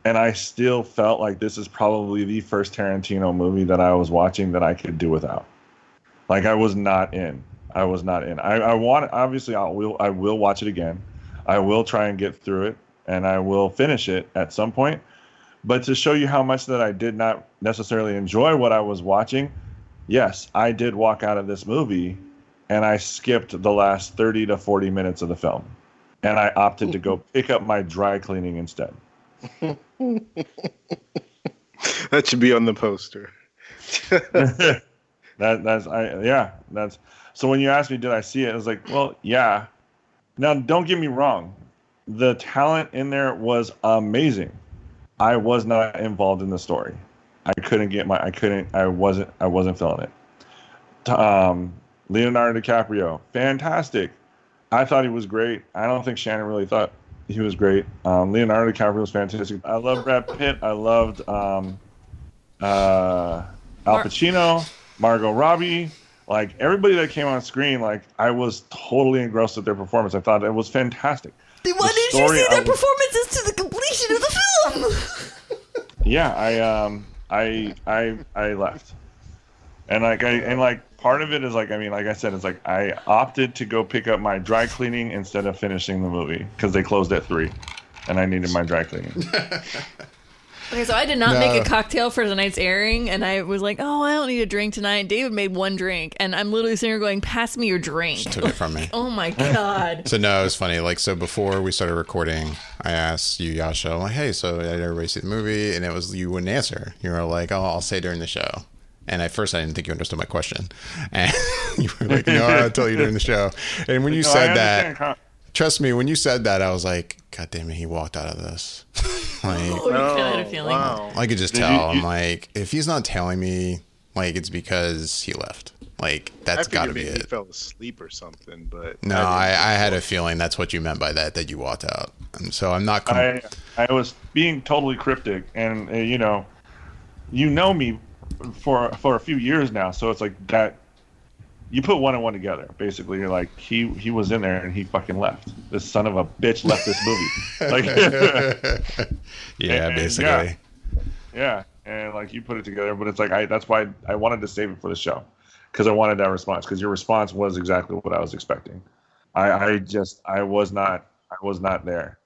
and I still felt like this is probably the first Tarantino movie that I was watching that I could do without. Like, I was not in. I want, obviously I will watch it again. I will try and get through it, and I will finish it at some point. But to show you how much that I did not necessarily enjoy what I was watching, yes, I did walk out of this movie and I skipped the last 30 to 40 minutes of the film. And I opted to go pick up my dry cleaning instead. That should be on the poster. That's so when you asked me, did I see it? I was like, well, yeah. Now, don't get me wrong. The talent in there was amazing. I was not involved in the story. I wasn't feeling it. Leonardo DiCaprio, fantastic. I thought he was great. I don't think Shannon really thought he was great. Leonardo DiCaprio was fantastic. I loved Brad Pitt. I loved Al Pacino, Margot Robbie. Like, everybody that came on screen, like, I was totally engrossed with their performance. I thought it was fantastic. Then why didn't you see their performances to the completion of the film? Yeah, I left. And part of it is like, I mean, like I said, it's like I opted to go pick up my dry cleaning instead of finishing the movie because they closed at 3 and I needed my dry cleaning. Okay, so I did not make a cocktail for tonight's airing, and I was like, oh, I don't need a drink tonight. David made one drink, and I'm literally sitting here going, pass me your drink. She took it from me. Oh my God. So no, it was funny. Like, so before we started recording, I asked you, Jascha, I'm like, hey, so did everybody see the movie? And it was, you wouldn't answer. You were like, oh, I'll say during the show. And at first I didn't think you understood my question. And you were like, no, I'll tell you during the show. And when you said that, trust me, when you said that, I was like, God damn it, he walked out of this. Like, you had a feeling. Wow. I could just tell. I'm like, if he's not telling me, like, it's because he left. Like, that's got to be it. He fell asleep or something, but no, I had a feeling that's what you meant by that you walked out. And so I'm not. I was being totally cryptic, and you know me for a few years now, so it's like that. you put one and one together. Basically, you're like, he was in there and he fucking left. This son of a bitch left this movie. Like, yeah, and, basically. Yeah, and like you put it together, but it's like that's why I wanted to save it for the show, because I wanted that response, because your response was exactly what I was expecting. I was not there.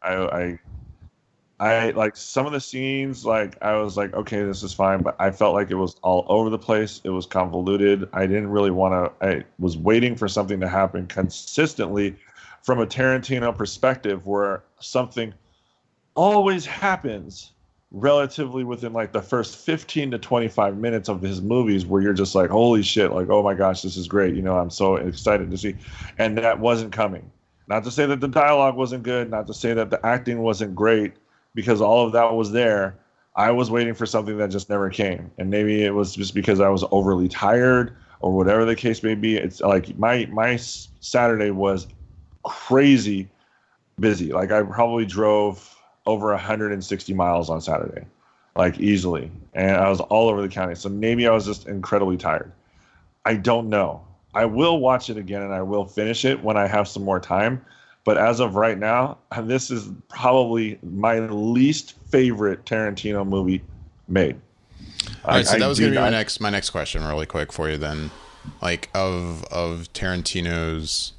I like some of the scenes, like I was like, okay, this is fine, but I felt like it was all over the place. It was convoluted. I didn't really want to. I was waiting for something to happen consistently from a Tarantino perspective, where something always happens relatively within like the first 15 to 25 minutes of his movies, where you're just like, holy shit, like, oh my gosh, this is great. You know, I'm so excited to see. And that wasn't coming. Not to say that the dialogue wasn't good, not to say that the acting wasn't great, because all of that was there. I was waiting for something that just never came. And maybe it was just because I was overly tired or whatever the case may be. It's like my Saturday was crazy busy. Like I probably drove over 160 miles on Saturday, like easily. And I was all over the county. So maybe I was just incredibly tired. I don't know. I will watch it again and I will finish it when I have some more time. But as of right now, this is probably my least favorite Tarantino movie made. All right, so that was going to be my next question, really quick for you then. Like of Tarantino's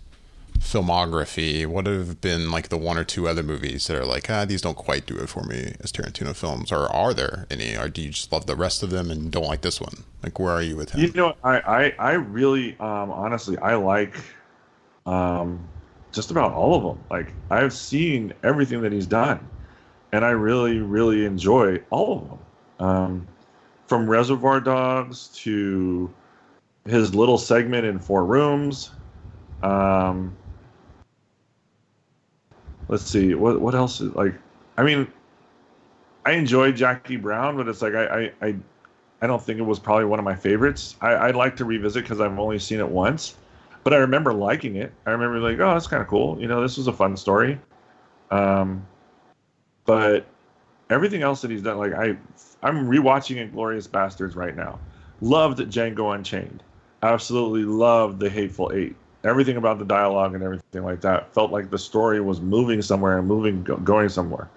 filmography, what have been like the one or two other movies that are like, these don't quite do it for me as Tarantino films? Or are there any? Or do you just love the rest of them and don't like this one? Like, where are you with him? You know, I really, honestly, I like just about all of them. Like, I've seen everything that he's done, and I really, really enjoy all of them. From Reservoir Dogs to his little segment in Four Rooms. Let's see, what else is like. I mean, I enjoyed Jackie Brown, but it's like I don't think it was probably one of my favorites. I'd like to revisit because I've only seen it once. But I remember liking it. I remember like, oh, that's kind of cool. You know, this was a fun story. But everything else that he's done, like I'm rewatching Inglourious Bastards right now. Loved Django Unchained. Absolutely loved The Hateful Eight. Everything about the dialogue and everything like that felt like the story was moving somewhere and going somewhere.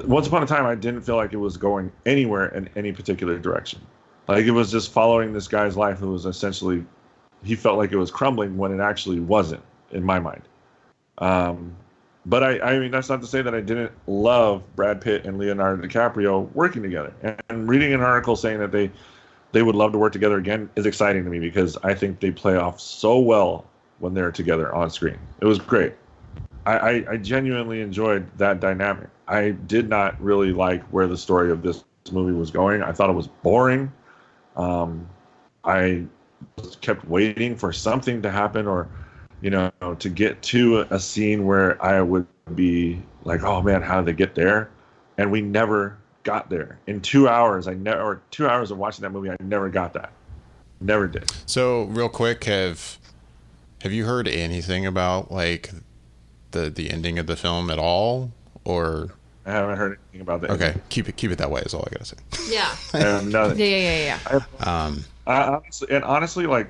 Once upon a time, I didn't feel like it was going anywhere in any particular direction. Like it was just following this guy's life who was essentially, he felt like it was crumbling when it actually wasn't, in my mind. But I mean, that's not to say that I didn't love Brad Pitt and Leonardo DiCaprio working together. And reading an article saying that they would love to work together again is exciting to me, because I think they play off so well when they're together on screen. It was great. I genuinely enjoyed that dynamic. I did not really like where the story of this movie was going. I thought it was boring. I kept waiting for something to happen, or to get to a scene where I would be like, oh man, how did they get there? And we never got there. In 2 hours, 2 hours of watching that movie, I never got that. Never did. So real quick, have you heard anything about like the ending of the film at all? Or I haven't heard anything about that. Okay, keep it that way is all I gotta say. Yeah. Yeah. Honestly, like,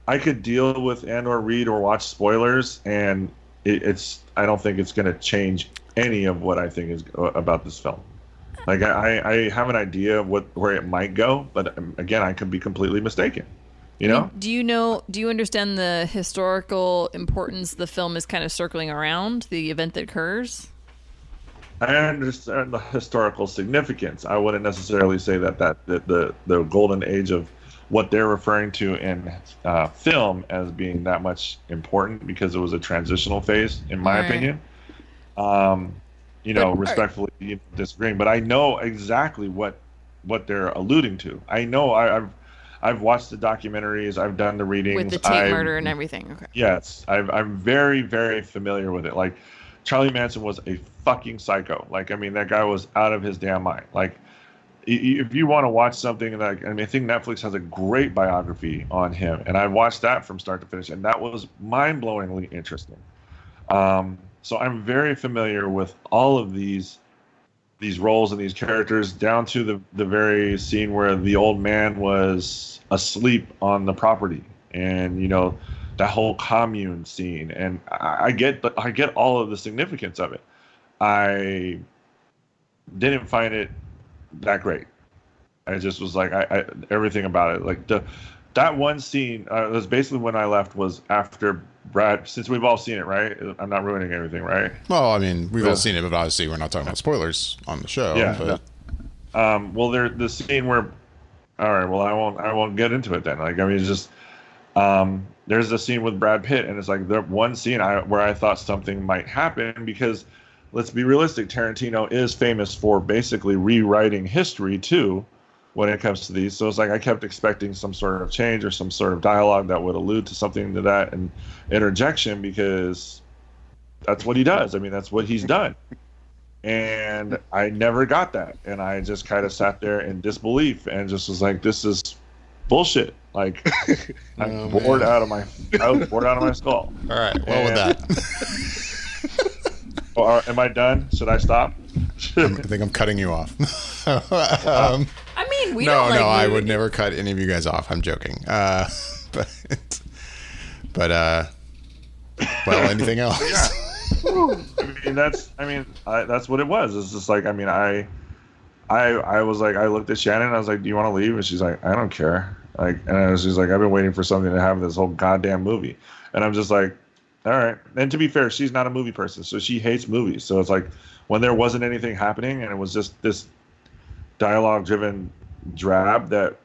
I could deal with and/or read or watch spoilers, and I don't think it's going to change any of what I think is about this film. Like, I have an idea of where it might go, but again, I could be completely mistaken. You know? Do you understand the historical importance the film is kind of circling around, the event that occurs? I understand the historical significance. I wouldn't necessarily say that the golden age of what they're referring to in film as being that much important, because it was a transitional phase, in my opinion. Respectfully disagreeing, but I know exactly what they're alluding to. I know I've watched the documentaries, I've done the readings with the Tate murder and everything. Okay. Yes, I'm very, very familiar with it. Like, Charlie Manson was a fucking psycho. Like, I mean, that guy was out of his damn mind. Like, if you want to watch something, like, I think Netflix has a great biography on him, and I watched that from start to finish, and that was mind-blowingly interesting. So I'm very familiar with all of these roles and these characters, down to the very scene where the old man was asleep on the property and that whole commune scene, and I get all of the significance of it. I didn't find it that great. I just was like, I everything about it, like that one scene was basically when I left was after Brad, since we've all seen it, right? I'm not ruining everything, right? Well, I mean, we've all seen it, but obviously we're not talking about spoilers on the show. Yeah. But... well, there's the scene where, all right, well, I won't get into it then. Like, I mean, it's just, there's the scene with Brad Pitt, and it's like the one scene where I thought something might happen, because let's be realistic, Tarantino is famous for basically rewriting history too when it comes to these. So it's like I kept expecting some sort of change or some sort of dialogue that would allude to something to that, and interjection, because that's what he does. I mean, that's what he's done. And I never got that. And I just kind of sat there in disbelief and just was like, this is bullshit. Like, I was bored out of my skull. All right. Well, with that. Am I done? Should I stop? I think I'm cutting you off. I mean, we don't like I would never cut any of you guys off. I'm joking. But well, anything else? Yeah. That's what it was. It's just like, I mean, I was like, I looked at Shannon and I was like, do you want to leave? And she's like, I don't care. Like, and she's like, I've been waiting for something to happen this whole goddamn movie. And I'm just like, all right. And to be fair, she's not a movie person, so she hates movies. So it's like, when there wasn't anything happening and it was just this dialogue-driven drab that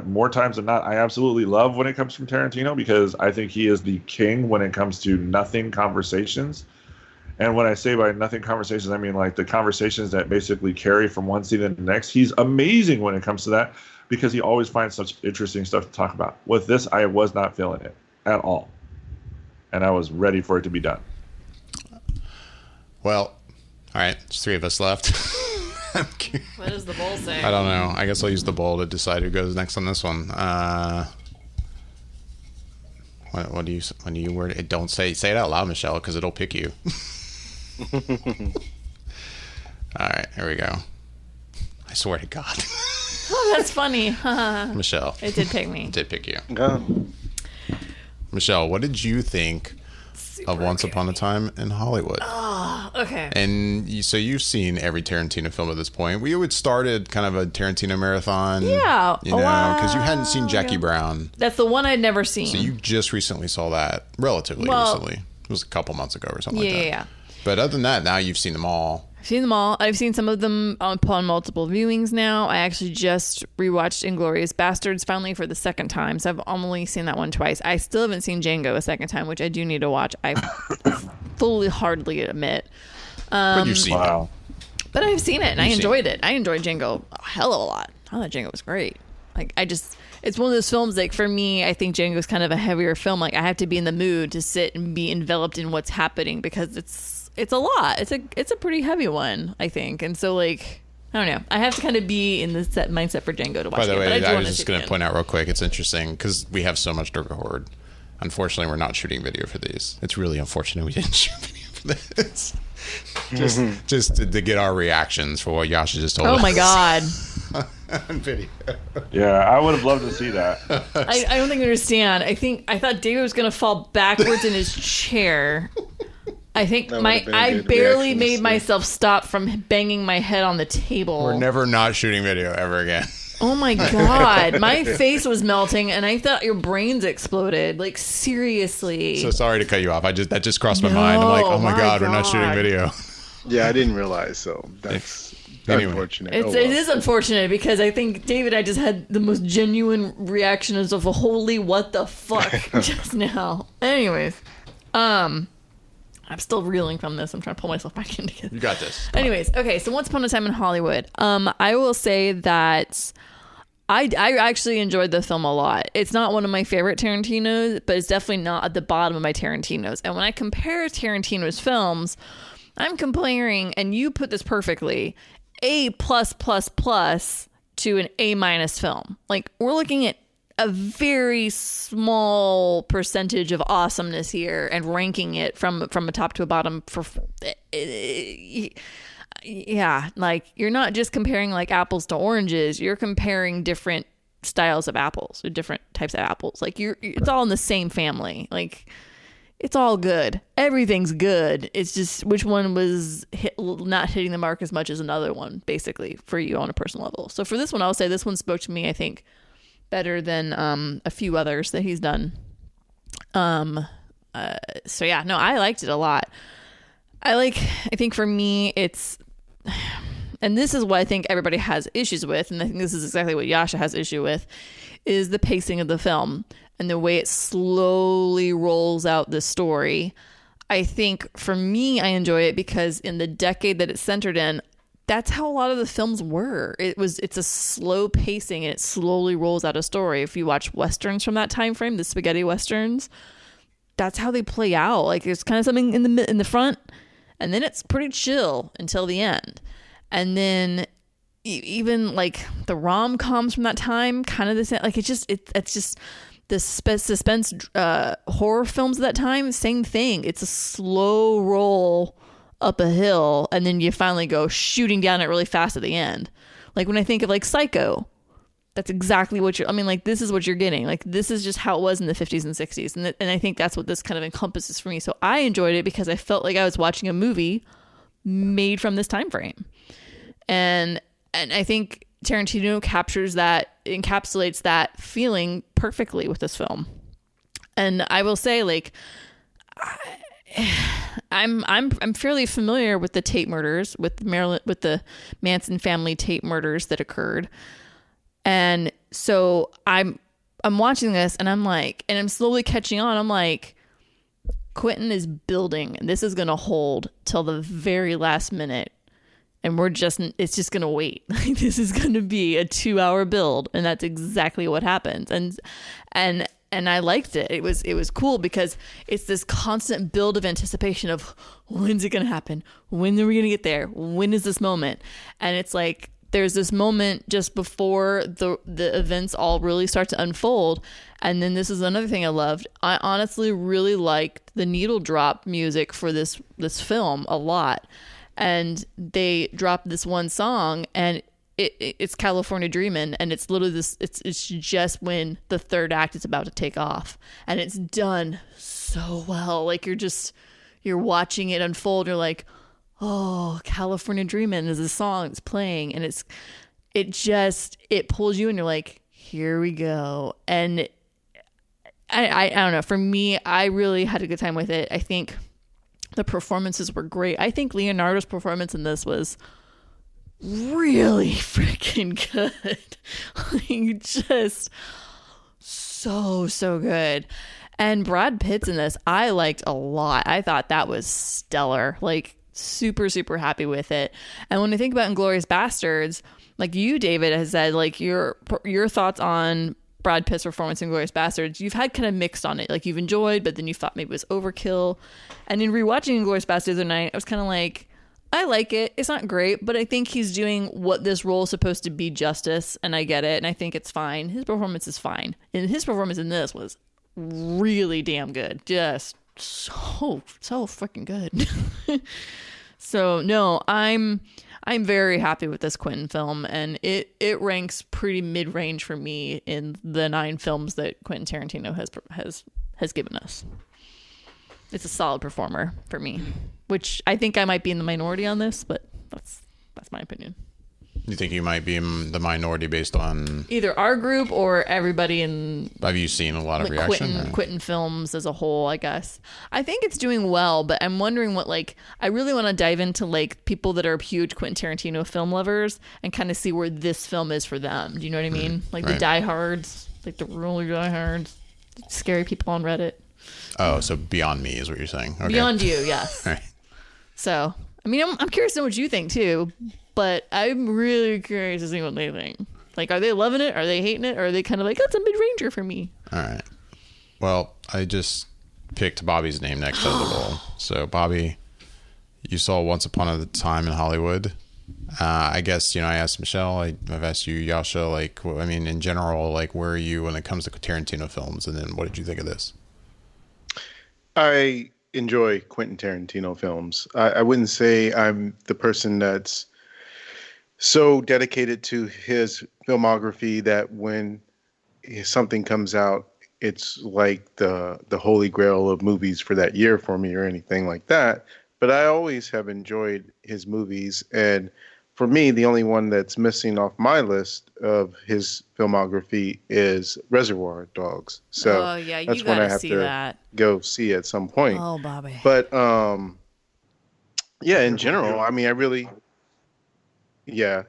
more times than not, I absolutely love when it comes from Tarantino, because I think he is the king when it comes to nothing conversations. And when I say by nothing conversations, I mean like the conversations that basically carry from one scene to the next. He's amazing when it comes to that, because he always finds such interesting stuff to talk about. With this, I was not feeling it at all. And I was ready for it to be done. Well, all right, there's 3 of us left. What does the bowl say? I don't know. I guess I'll use the bowl to decide who goes next on this one. What do you word it? Don't say it out loud, Michelle, because it'll pick you. All right, here we go. I swear to God. Oh, that's funny. Michelle. It did pick me. It did pick you. Yeah. Michelle, what did you think of Once Upon a Time in Hollywood? Oh, okay. And so you've seen every Tarantino film at this point. We had started kind of a Tarantino marathon. Yeah. Because you hadn't seen Jackie Brown. That's the one I'd never seen. So you just recently saw that, relatively recently. It was a couple months ago or something like that. Yeah. But other than that, now you've seen them all. I've seen them all. I've seen some of them upon multiple viewings now. I actually just rewatched Inglourious Bastards finally for the second time. So I've only seen that one twice. I still haven't seen Django a second time, which I do need to watch. I fully hardly admit. But you've seen it. But I've seen it and I enjoyed it. I enjoyed Django a hell of a lot. I thought Django was great. Like, it's one of those films, like, for me, I think Django's kind of a heavier film. Like, I have to be in the mood to sit and be enveloped in what's happening, because it's a lot. It's a pretty heavy one, I think. And so, like, I don't know. I have to kind of be in the set mindset for Django to watch it. By the way, I was just going to point out real quick, it's interesting because we have so much to record. Unfortunately, we're not shooting video for these. It's really unfortunate we didn't shoot video for this. Just to get our reactions for what Jascha just told us. Oh my God. On video. Yeah, I would have loved to see that. I don't think you understand. I thought David was going to fall backwards in his chair. I think I barely made myself stop from banging my head on the table. We're never not shooting video ever again. Oh my God. My face was melting and I thought your brains exploded. Like, seriously. So sorry to cut you off. That just crossed my mind. I'm like, oh my God, we're not shooting video. Yeah, I didn't realize, so that's unfortunate. It is unfortunate, because I think David, I just had the most genuine reactions of a holy what the fuck just now. Anyways, I'm still reeling from this. I'm trying to pull myself back in together. You got this. Anyways, okay, so Once Upon a Time in Hollywood. I will say that I actually enjoyed the film a lot. It's not one of my favorite Tarantinos, but it's definitely not at the bottom of my Tarantinos. And when I compare Tarantino's films, I'm comparing, and you put this perfectly, A+++ to an A- film. Like, we're looking at a very small percentage of awesomeness here and ranking it from a top to a bottom for yeah, like, you're not just comparing like apples to oranges, you're comparing different styles of apples or different types of apples. Like it's all in the same family. Like it's all good. Everything's good. It's just which one was not hitting the mark as much as another one, basically, for you on a personal level. So for this one, I'll say this one spoke to me, I think, better than a few others that he's done. So yeah, no, I liked it a lot. I think for me, it's, and this is what I think everybody has issues with, and I think this is exactly what Jascha has issue with, is the pacing of the film and the way it slowly rolls out the story. I think for me, I enjoy it because in the decade that it's centered in, that's how a lot of the films were. It's a slow pacing and it slowly rolls out a story. If you watch Westerns from that time frame, the spaghetti Westerns, that's how they play out. Like there's kind of something in the front, and then it's pretty chill until the end. And then even like the rom-coms from that time, kind of the same. Like it's just the suspense horror films of that time, same thing. It's a slow roll up a hill, and then you finally go shooting down it really fast at the end. Like when I think of like Psycho, that's exactly what this is what you're getting. Like this is just how it was in the 50s and 60s. And I think that's what this kind of encompasses for me. So I enjoyed it because I felt like I was watching a movie made from this time frame. And I think Tarantino encapsulates that feeling perfectly with this film. And I will say, like, I'm fairly familiar with the Tate murders, with the Manson family Tate murders that occurred. And so I'm watching this and I'm slowly catching on. I'm like, Quentin is building, and this is going to hold till the very last minute. And it's just going to wait. Like, this is going to be a 2-hour build. And that's exactly what happens. And I liked it. It was cool because it's this constant build of anticipation of when's it going to happen? When are we going to get there? When is this moment? And it's like, there's this moment just before the events all really start to unfold. And then this is another thing I loved. I honestly really liked the needle drop music for this film a lot. And they dropped this one song, and it's California Dreamin', and it's literally this. It's just when the third act is about to take off, and it's done so well. Like you're watching it unfold. You're like, oh, California Dreamin' is a song that's playing, and it pulls you, and you're like, here we go. And I don't know. For me, I really had a good time with it. I think the performances were great. I think Leonardo's performance in this was really freaking good. Like, just so good. And Brad Pitt's in this, I liked a lot. I thought that was stellar. Like, super, super happy with it. And when I think about Inglourious Bastards, like you, David, has said, like your thoughts on Brad Pitt's performance in Inglourious Bastards, you've had kind of mixed on it. Like you've enjoyed, but then you thought maybe it was overkill. And in rewatching Inglourious Bastards the other night, I was kind of like, I like it. It's not great, but I think he's doing what this role is supposed to be justice, and I get it, and I think it's fine. His performance is fine. And his performance in this was really damn good. Just so freaking good. So no, I'm very happy with this Quentin film, and it ranks pretty mid-range for me in the 9 films that Quentin Tarantino has given us. It's a solid performer for me, which I think I might be in the minority on this, but that's my opinion. You think you might be in the minority based on either our group or everybody in? Have you seen a lot of reaction? Quentin films as a whole, I guess. I think it's doing well, but I'm wondering what, like, I really want to dive into like people that are huge Quentin Tarantino film lovers and kind of see where this film is for them. Do you know what I mean? Like right. The diehards, like the really diehards, scary people on Reddit. Oh, so beyond me is what you're saying. Okay. Beyond you, yes. Right. So, I mean, I'm curious to know what you think too, but I'm really curious to see what they think. Like, are they loving it? Are they hating it? Or are they kind of like, that's a mid-ranger for me? All right. Well, I just picked Bobby's name next to the roll. So, Bobby, you saw Once Upon a Time in Hollywood. I guess, I asked Michelle, I've asked you, Jascha, like, I mean, in general, like, where are you when it comes to Tarantino films? And then what did you think of this? I enjoy Quentin Tarantino films. I wouldn't say I'm the person that's so dedicated to his filmography that when something comes out, it's like the holy grail of movies for that year for me or anything like that. But I always have enjoyed his movies, and for me, the only one that's missing off my list of his filmography is Reservoir Dogs. So Oh yeah, you that's one I gotta have see to that. go see at some point. Oh, Bobby. But yeah, in general, I mean, I really, yeah.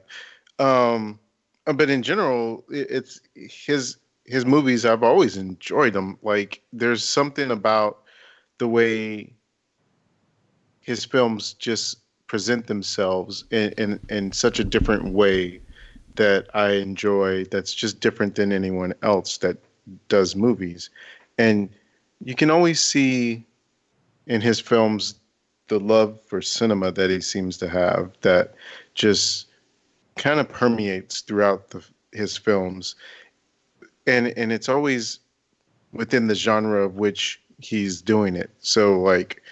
Um, but in general, it's his movies. I've always enjoyed them. Like, there's something about the way his films just present themselves in such a different way that I enjoy. That's just different than anyone else that does movies, and you can always see in his films the love for cinema that he seems to have that just kind of permeates throughout his films, and it's always within the genre of which he's doing it. So like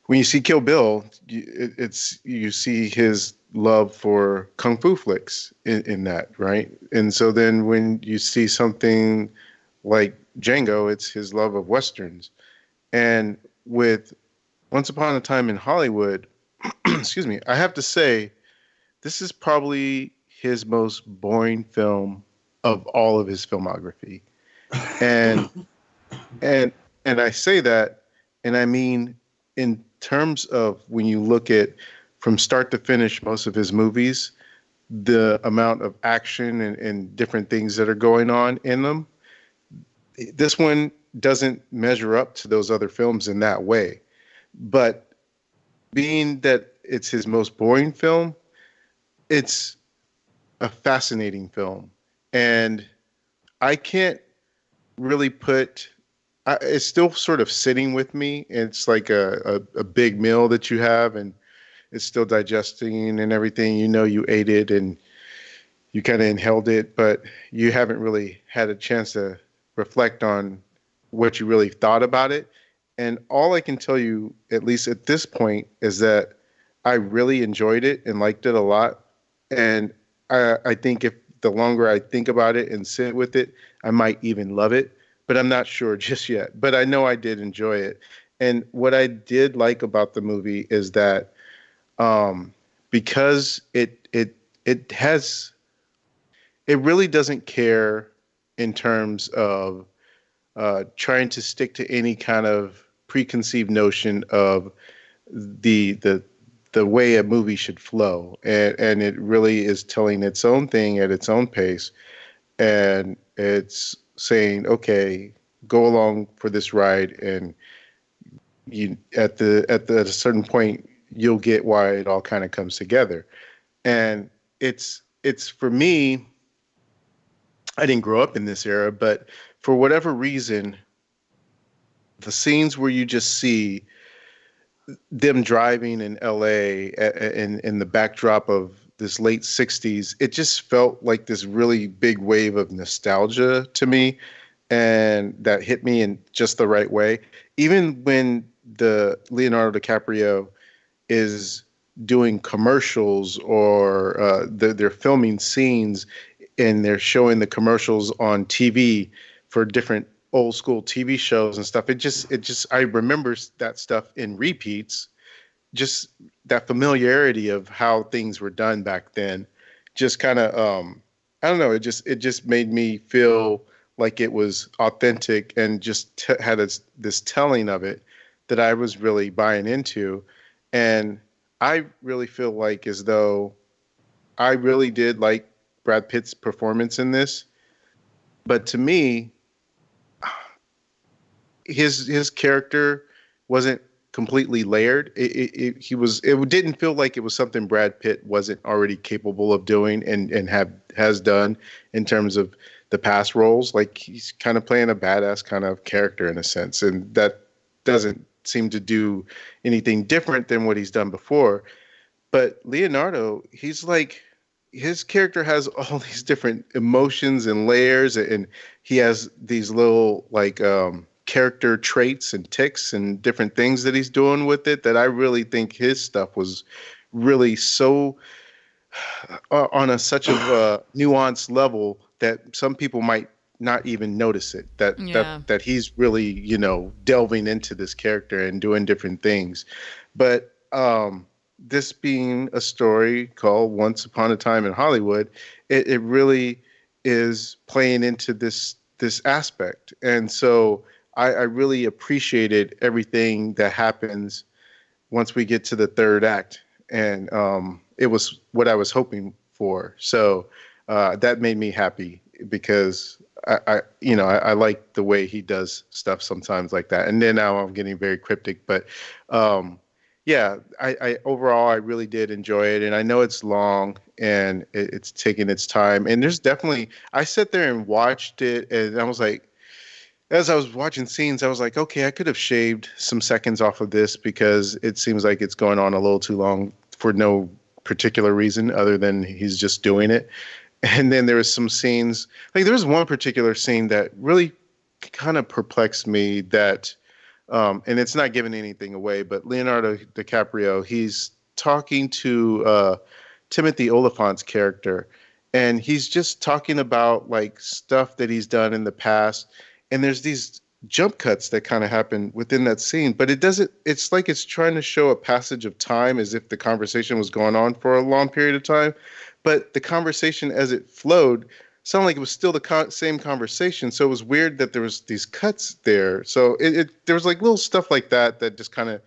when you see Kill Bill, you see his love for kung fu flicks in that, right? And so then when you see something like Django, it's his love of westerns. And with Once Upon a Time in Hollywood, excuse me, I have to say this is probably his most boring film of all of his filmography. And and and I say that, and I mean in terms of when you look at from start to finish most of his movies, the amount of action and different things that are going on in them, this one doesn't measure up to those other films in that way. But being that it's his most boring film, it's a fascinating film. And I can't really it's still sort of sitting with me. It's like a big meal that you have, and it's still digesting and everything. You know, you ate it and you kind of inhaled it, but you haven't really had a chance to reflect on what you really thought about it. And all I can tell you, at least at this point, is that I really enjoyed it and liked it a lot. And I think if the longer I think about it and sit with it, I might even love it. But I'm not sure just yet. But I know I did enjoy it. And what I did like about the movie is that because it really doesn't care in terms of trying to stick to any kind of preconceived notion of the way a movie should flow, and it really is telling its own thing at its own pace, and it's saying, okay, go along for this ride, and you at a certain point you'll get why it all kind of comes together. And it's for me, I didn't grow up in this era, but for whatever reason, the scenes where you just see them driving in LA in the backdrop of this late 60s, it just felt like this really big wave of nostalgia to me, and that hit me in just the right way. Even when the Leonardo DiCaprio is doing commercials or they're filming scenes and they're showing the commercials on TV for different old school TV shows and stuff. It just I remember that stuff in repeats, just that familiarity of how things were done back then. Just kind of I don't know, it just made me feel like it was authentic and just had this telling of it that I was really buying into. And I really feel like as though I really did like Brad Pitt's performance in this. But to me, his character wasn't completely layered. It didn't feel like it was something Brad Pitt wasn't already capable of doing and has done in terms of the past roles. Like, he's kind of playing a badass kind of character in a sense, and that doesn't seem to do anything different than what he's done before. But Leonardo, he's like, his character has all these different emotions and layers, and he has these little like character traits and tics and different things that he's doing with it, that I really think his stuff was really so on such of a nuanced level that some people might not even notice it, Yeah. that he's really, you know, delving into this character and doing different things. But this being a story called Once Upon a Time in Hollywood, it really is playing into this aspect. And so I really appreciated everything that happens once we get to the third act. And it was what I was hoping for. So that made me happy because I like the way he does stuff sometimes like that. And then now I'm getting very cryptic, but yeah, I overall I really did enjoy it, and I know it's long and it's taking its time. And there's definitely I sat there and watched it, and I was like, as I was watching scenes, I was like, okay, I could have shaved some seconds off of this because it seems like it's going on a little too long for no particular reason other than he's just doing it. And then there was some scenes, like there was one particular scene that really kind of perplexed me that, and it's not giving anything away, but Leonardo DiCaprio, he's talking to Timothy Oliphant's character, and he's just talking about like stuff that he's done in the past. And there's these jump cuts that kind of happen within that scene, but it's like it's trying to show a passage of time as if the conversation was going on for a long period of time. But the conversation as it flowed sounded like it was still the same conversation. So it was weird that there was these cuts there. So there was like little stuff like that just kind of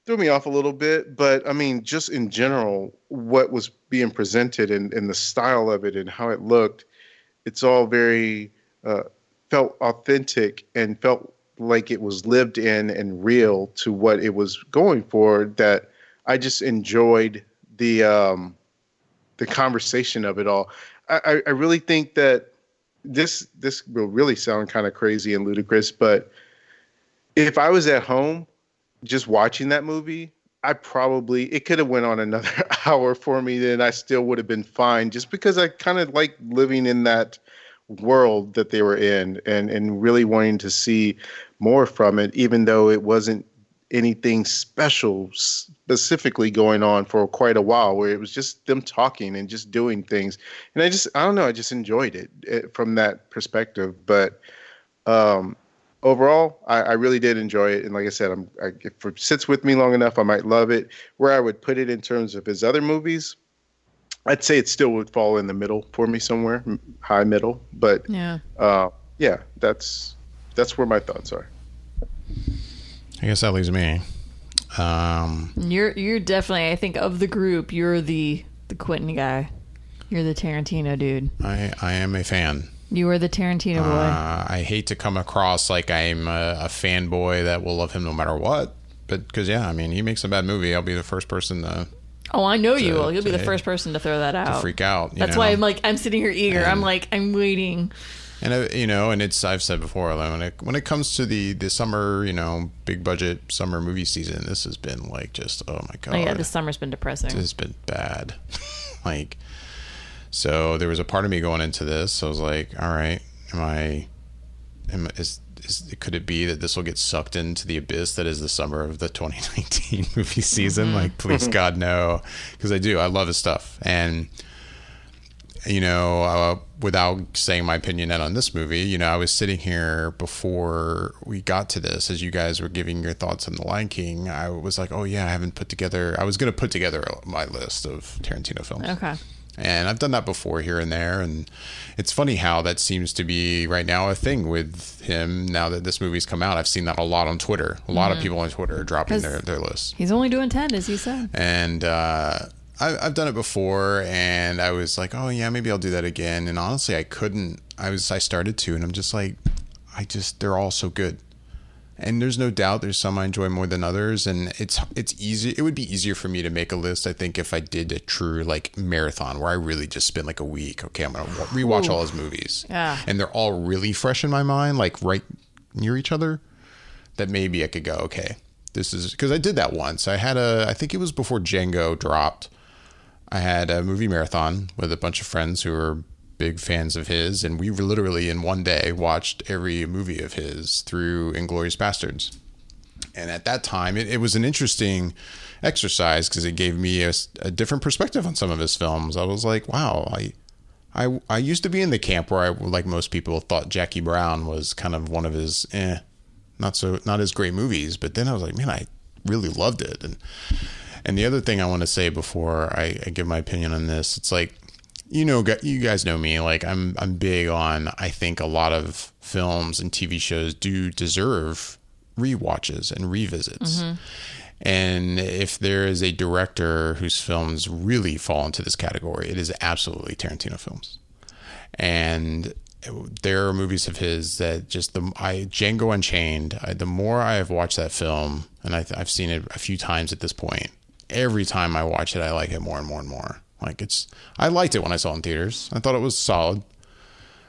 threw me off a little bit. But I mean, just in general, what was being presented and the style of it and how it looked, it's all very felt authentic and felt like it was lived in and real to what it was going for, that I just enjoyed the conversation of it all. I really think that this will really sound kind of crazy and ludicrous, but if I was at home just watching that movie, it could have went on another hour for me, then I still would have been fine, just because I kind of like living in that world that they were in and really wanting to see more from it, even though it wasn't anything special specifically going on for quite a while, where it was just them talking and just doing things. And I don't know, I just enjoyed it from that perspective. But overall, I really did enjoy it. And like I said, if it sits with me long enough, I might love it. Where I would put it in terms of his other movies, I'd say it still would fall in the middle for me somewhere, high middle. But yeah, that's where my thoughts are. I guess that leaves me. You're definitely, I think, of the group, you're the Quentin guy. You're the Tarantino dude. I am a fan. You are the Tarantino boy. I hate to come across like I'm a fanboy that will love him no matter what. But because, yeah, I mean, he makes a bad movie, I'll be the first person to... Oh, I know you will. You'll be the first person to throw that out. To freak out. That's why I'm sitting here eager. I'm waiting. And and I've said before, when it comes to the summer, big budget summer movie season, this has been like just, oh my god. Oh yeah, this summer's been depressing. It's been bad. So there was a part of me going into this. I was like, all right, could it be that this will get sucked into the abyss that is the summer of the 2019 movie season? Mm-hmm. Please God, no. Because I love his stuff. And, without saying my opinion yet on this movie, I was sitting here before we got to this, as you guys were giving your thoughts on The Lion King. I was like, oh yeah, I was going to put together my list of Tarantino films. Okay. And I've done that before here and there. And it's funny how that seems to be right now a thing with him now that this movie's come out. I've seen that a lot on Twitter. A lot of people on Twitter are dropping their lists. He's only doing 10, as he said. And I've done it before, and I was like, oh yeah, maybe I'll do that again. And honestly, I couldn't. I started to, and I'm just like, they're all so good. And there's no doubt there's some I enjoy more than others, and it's easy. It would be easier for me to make a list, I think, if I did a true marathon where I really just spend a week. Okay, I'm gonna rewatch all his movies, and they're all really fresh in my mind, right near each other. That maybe I could go, okay, this is because I did that once. I think it was before Django dropped. I had a movie marathon with a bunch of friends who were big fans of his, and we literally in one day watched every movie of his through Inglourious Bastards. And at that time, it was an interesting exercise because it gave me a different perspective on some of his films. I was like, wow, I used to be in the camp where I, like most people, thought Jackie Brown was kind of one of his not as great movies, but then I was like, man, I really loved it. And the other thing I want to say before I give my opinion on this, it's like, you guys know me, like I'm big on, I think a lot of films and TV shows do deserve rewatches and revisits. Mm-hmm. And if there is a director whose films really fall into this category, it is absolutely Tarantino films. And there are movies of his that just Django Unchained, the more I have watched that film, and I've seen it a few times at this point, every time I watch it, I like it more and more and more. Like I liked it when I saw it in theaters. I thought it was solid.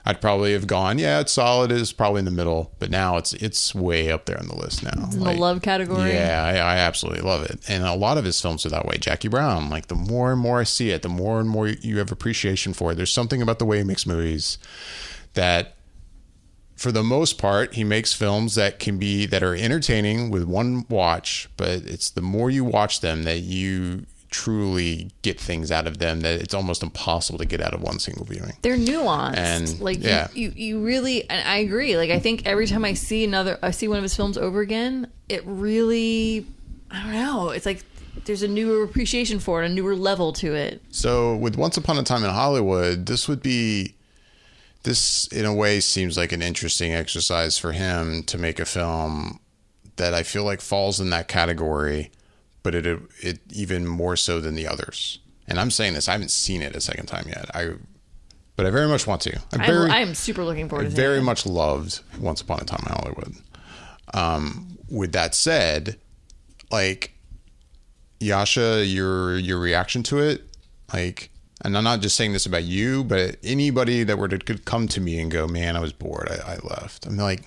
I'd probably have gone, yeah, it's solid. It's probably in the middle, but now it's way up there on the list now. It's in the love category. Yeah, I absolutely love it. And a lot of his films are that way. Jackie Brown, like the more and more I see it, the more and more you have appreciation for it. There's something about the way he makes movies that, for the most part, he makes films that are entertaining with one watch, but it's the more you watch them that you truly get things out of them that it's almost impossible to get out of one single viewing. They're nuanced. And like you really, and I agree. Like I think every time I see one of his films over again, it really, I don't know. It's like there's a newer appreciation for it, a newer level to it. So with Once Upon a Time in Hollywood, this in a way seems like an interesting exercise for him to make a film that I feel like falls in that category, but it even more so than the others. And I'm saying this, I haven't seen it a second time yet. But I very much want to. I'm super looking forward to it. I very much loved Once Upon a Time in Hollywood. With that said, like, Jascha, your reaction to it, like, and I'm not just saying this about you, but anybody that could come to me and go, man, I was bored, I left. I'm like,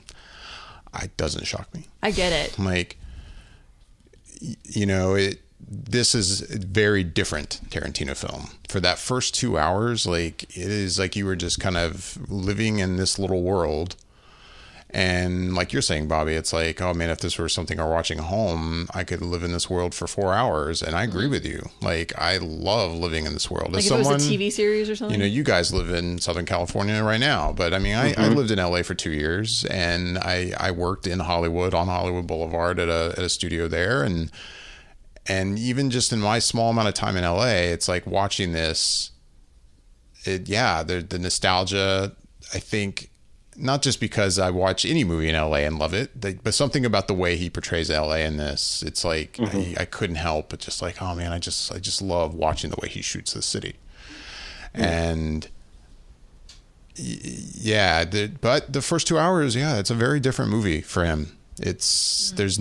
it doesn't shock me. I get it. I'm like, this is a very different Tarantino film. For that first 2 hours, like, it is like you were just kind of living in this little world. And like you're saying, Bobby, it's like, oh man, if this were something I were watching at home, I could live in this world for 4 hours. And I agree with you. Like, I love living in this world. Like if it was a TV series or something? You guys live in Southern California right now. But I mean, I lived in LA for 2 years, and I worked in Hollywood, on Hollywood Boulevard at a studio there. And even just in my small amount of time in LA, it's like watching this, the nostalgia, I think, not just because I watch any movie in LA and love it, but something about the way he portrays LA in this. It's like, I couldn't help but just like, oh man, I just love watching the way he shoots the city. And but the first 2 hours, it's a very different movie for him. He does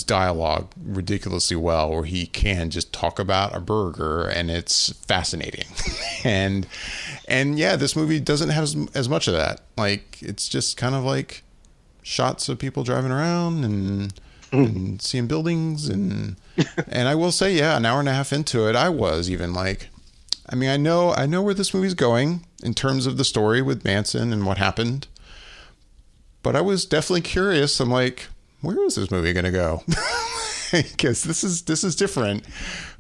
dialogue ridiculously well, where he can just talk about a burger, and it's fascinating. and this movie doesn't have as much of that. Like, it's just kind of like shots of people driving around and seeing buildings. And I will say, an hour and a half into it, I was even like, I mean, I know where this movie's going in terms of the story with Manson and what happened. But I was definitely curious. I'm like, where is this movie going to go? Because this is different.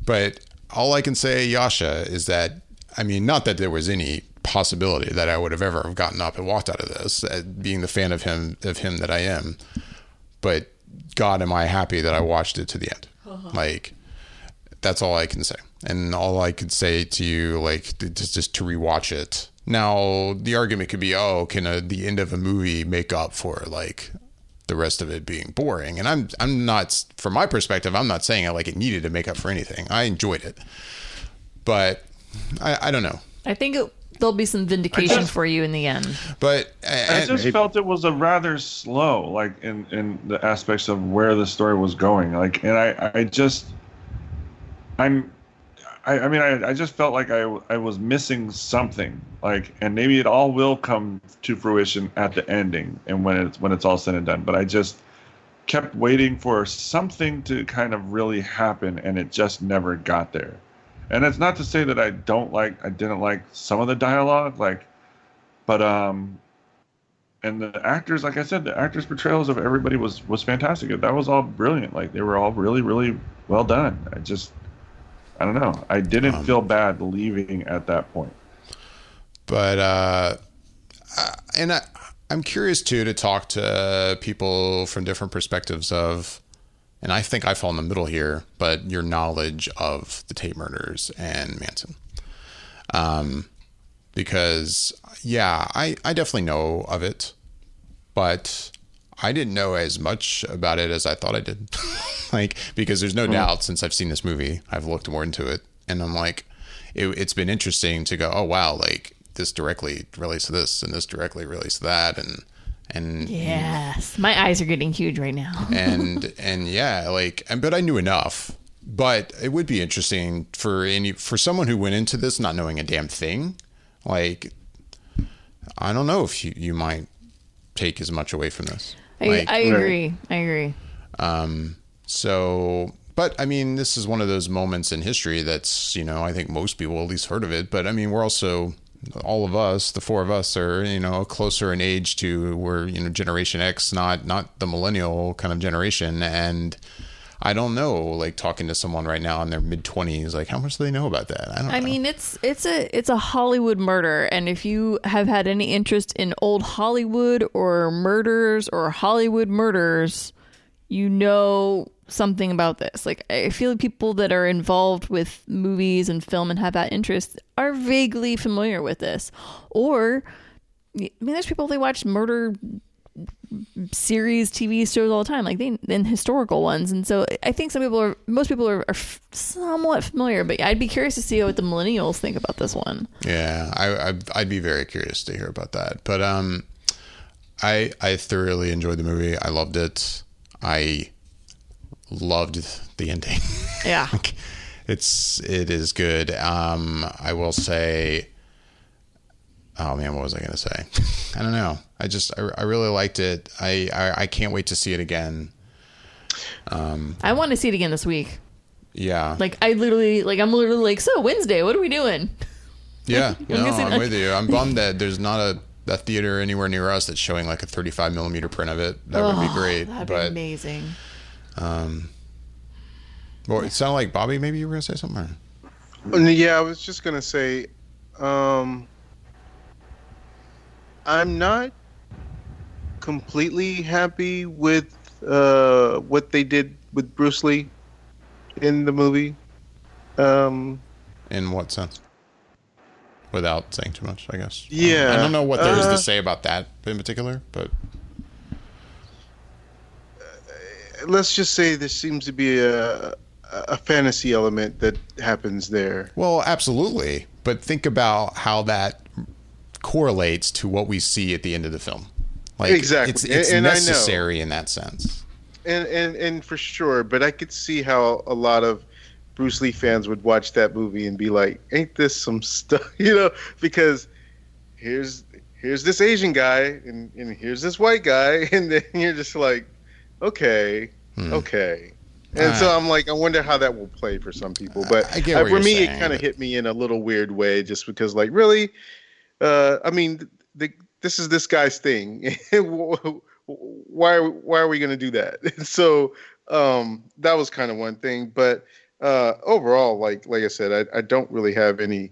But all I can say, Jascha, is that, I mean, not that there was any possibility that I would have ever gotten up and walked out of this, being the fan of him that I am. But God, am I happy that I watched it to the end. Like, that's all I can say. And all I could say to you, like, just to rewatch it. Now, the argument could be, can the end of a movie make up for, like, the rest of it being boring? And I'm not, from my perspective, I'm not saying it needed to make up for anything. I enjoyed it. But I don't know. I think there'll be some vindication for you in the end. But I just felt it was a rather slow, like, in the aspects of where the story was going. Like, and I just felt like I was missing something, like, and maybe it all will come to fruition at the ending and when it's all said and done. But I just kept waiting for something to kind of really happen, and it just never got there. And it's not to say that I didn't like some of the dialogue, but and the actors, like I said, the actors' portrayals of everybody was fantastic. That was all brilliant. Like, they were all really, really well done. I don't know. I didn't feel bad leaving at that point. But I'm curious too to talk to people from different perspectives of, and I think I fall in the middle here, but your knowledge of the Tate murders and Manson. Because yeah, I definitely know of it, but I didn't know as much about it as I thought I did. Like, because there's no doubt since I've seen this movie, I've looked more into it, and I'm like, it's been interesting to go, oh wow, like this directly relates to this and this directly relates to that. And yes, my eyes are getting huge right now. and yeah, like, but I knew enough. But it would be interesting for someone who went into this not knowing a damn thing. Like, I don't know if you might take as much away from this. I agree. So, but I mean, this is one of those moments in history that's, you know, I think most people at least heard of it. But I mean, we're also, all of us, the four of us are, you know, closer in age to, we're, you know, Generation X, not the millennial kind of generation. And I don't know, like talking to someone right now in their mid-20s, like how much do they know about that? I mean, it's a Hollywood murder, and if you have had any interest in old Hollywood or murders or Hollywood murders, you know something about this. Like, I feel like people that are involved with movies and film and have that interest are vaguely familiar with this. Or, I mean, there's people, they watch murder series, TV shows all the time, like and historical ones, and so I think most people are somewhat familiar. But I'd be curious to see what the millennials think about this one. Yeah, I'd be very curious to hear about that. But I thoroughly enjoyed the movie. I loved it. I loved the ending. Yeah, it is good. I will say. Oh man, what was I going to say? I don't know. I really liked it. I can't wait to see it again. I want to see it again this week. Yeah. I'm literally like, so Wednesday, what are we doing? Yeah. I'm with you. I'm bummed that there's not a theater anywhere near us that's showing like a 35 millimeter print of it. That would be great. That'd be amazing. Well, it sounded like Bobby, maybe you were going to say something. Yeah, I was just going to say, I'm not completely happy with what they did with Bruce Lee in the movie. In what sense? Without saying too much, I guess. Yeah. I don't know what there is to say about that in particular, but let's just say there seems to be a fantasy element that happens there. Well, absolutely. But think about how that correlates to what we see at the end of the film. Like, exactly. It's and necessary in that sense. And for sure, but I could see how a lot of Bruce Lee fans would watch that movie and be like, ain't this some stuff, you know, because here's this Asian guy and here's this white guy, and then you're just like, okay. And so I'm like, I wonder how that will play for some people. But for me, it kind of hit me in a little weird way, just because, like, really, I mean, this is this guy's thing. Why are we going to do that? So that was kind of one thing. But overall, like I said, I don't really have any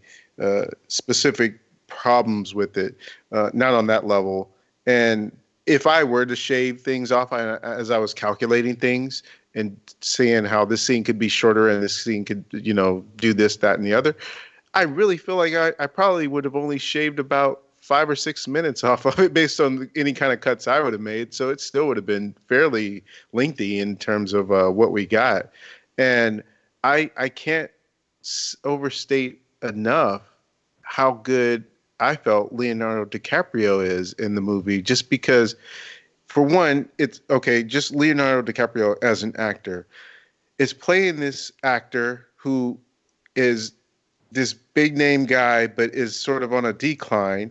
specific problems with it, not on that level. And if I were to shave things off, as I was calculating things and seeing how this scene could be shorter and this scene could, you know, do this, that, and the other, I really feel like I probably would have only shaved about 5 or 6 minutes off of it based on any kind of cuts I would have made. So it still would have been fairly lengthy in terms of what we got. And I can't overstate enough how good I felt Leonardo DiCaprio is in the movie, just because, for one, it's okay, just Leonardo DiCaprio as an actor is playing this actor who is this big name guy, but is sort of on a decline.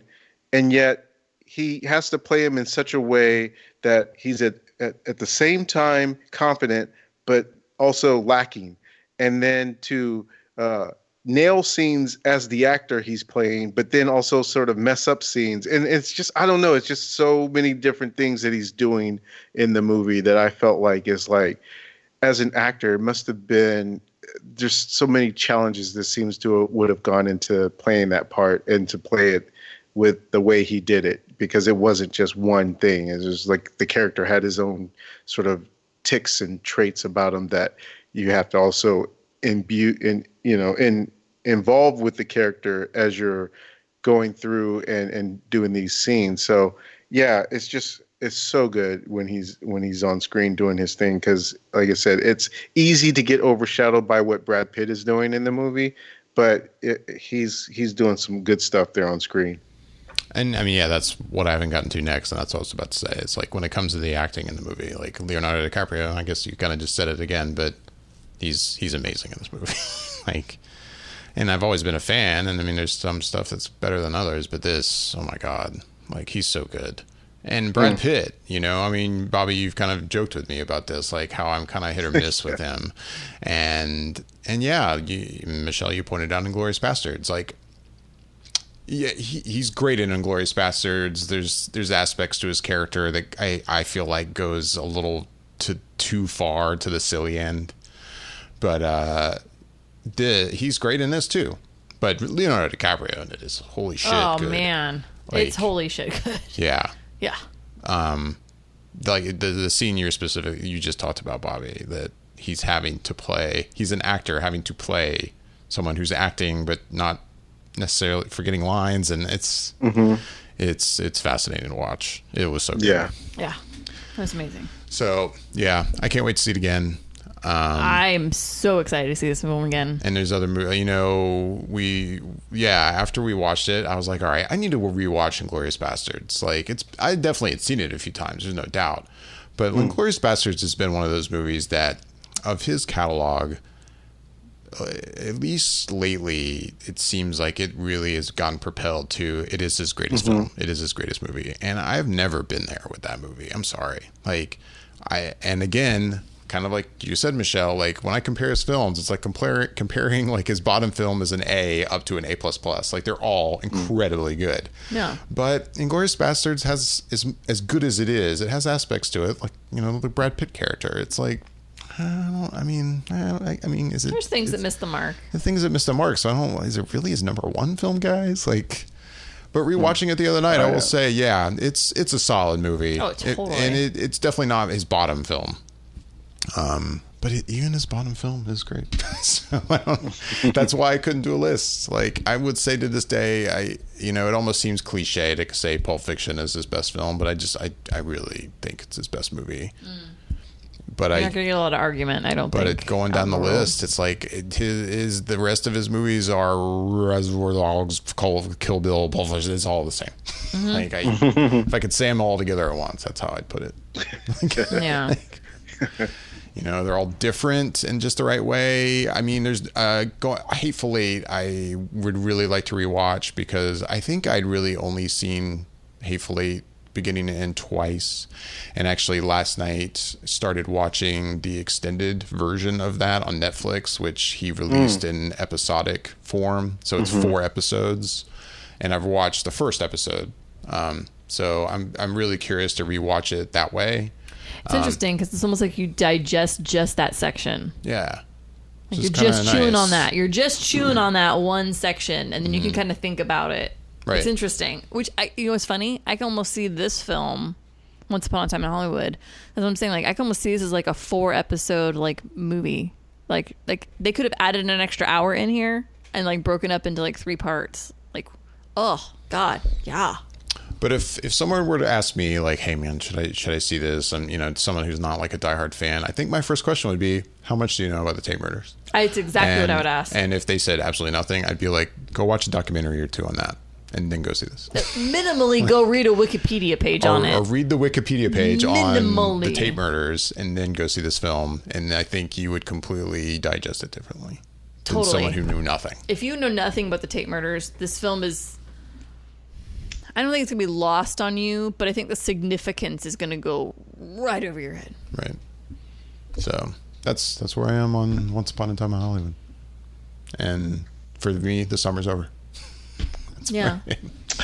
And yet he has to play him in such a way that he's at the same time confident, but also lacking. And then to nail scenes as the actor he's playing, but then also sort of mess up scenes. And it's just, I don't know, it's just so many different things that he's doing in the movie that I felt like is like, as an actor, it must have been, there's so many challenges that seems to would have gone into playing that part, and to play it with the way he did it, because it wasn't just one thing. It was like the character had his own sort of tics and traits about him that you have to also involve with the character as you're going through and doing these scenes. So yeah, it's so good when he's on screen doing his thing, because like I said, it's easy to get overshadowed by what Brad Pitt is doing in the movie, but he's doing some good stuff there on screen. And I mean, yeah, that's what I haven't gotten to next, and that's what I was about to say. It's like when it comes to the acting in the movie, like Leonardo DiCaprio, I guess you kind of just said it again, but he's amazing in this movie. Like, and I've always been a fan, and I mean, there's some stuff that's better than others, but this, oh my God, like he's so good. And Brad Pitt, I mean, Bobby, you've kind of joked with me about this, like how I'm kind of hit or miss with him. And yeah, Michelle, you pointed out Inglourious Basterds. Like, yeah, he's great in Inglourious Basterds. There's aspects to his character that I feel like goes a little too far to the silly end. But he's great in this too. But Leonardo DiCaprio in it is holy shit good. Oh, man. Like, it's holy shit good. Yeah. Yeah. Like the scene you just talked about, Bobby, that he's an actor having to play someone who's acting but not necessarily forgetting lines, and it's fascinating to watch. It was so good. Yeah, that's amazing. So yeah, I can't wait to see it again. I'm so excited to see this film again. And there's other movies, after we watched it, I was like, all right, I need to rewatch Inglourious Basterds. Like, I definitely had seen it a few times, there's no doubt. But Inglourious Basterds has been one of those movies that, of his catalog, at least lately, it seems like it really has gotten propelled to, it is his greatest film. It is his greatest movie. And I've never been there with that movie. I'm sorry. Like, and again, kind of like you said, Michelle, like when I compare his films, it's like comparing like his bottom film as an A up to an A++. Like they're all incredibly good. Yeah. But Inglourious Basterds is as good as it is. It has aspects to it, like the Brad Pitt character. It's like, I mean, is it? There's things that miss the mark. The things that miss the mark. So is it really his number one film, guys? Like. But rewatching it the other night, I will say, yeah, it's a solid movie. Oh, totally. It's definitely not his bottom film. But even his bottom film is great. So that's why I couldn't do a list. Like, I would say to this day, it almost seems cliche to say Pulp Fiction is his best film, but I really think it's his best movie. But You're not gonna get a lot of argument, I don't think. But going down the list, it's like the rest of his movies are Reservoir Dogs, Kill Bill, Pulp Fiction. It's all the same. Like if I could say them all together at once, that's how I'd put it. Yeah. They're all different in just the right way. I mean, there's Hateful Eight. I would really like to rewatch, because I think I'd really only seen Hateful Eight beginning to end twice, and actually last night started watching the extended version of that on Netflix, which he released in episodic form. So it's 4 episodes, and I've watched the first episode. So I'm really curious to rewatch it that way. It's interesting because it's almost like you digest just that section. Yeah. Like you're just chewing on that. You're just chewing on that one section, and then you can kind of think about it. Right. It's interesting. Which, what's funny? I can almost see this film, Once Upon a Time in Hollywood. That's what I'm saying. Like, I can almost see this as like a 4-episode like movie. Like they could have added an extra hour in here and like broken up into like 3 parts. Like, oh God, yeah. But if someone were to ask me, like, hey man, should I see this? And someone who's not like a diehard fan, I think my first question would be, how much do you know about the Tate murders? It's exactly what I would ask. And if they said absolutely nothing, I'd be like, go watch a documentary or 2 on that, and then go see this. Minimally, go read a Wikipedia page on it. Or read the Wikipedia page on the Tate murders, and then go see this film. And I think you would completely digest it differently than someone who knew nothing. If you know nothing about the Tate murders, this film is... I don't think it's going to be lost on you, but I think the significance is going to go right over your head. Right. So that's where I am on Once Upon a Time in Hollywood. And for me, the summer's over. Yeah.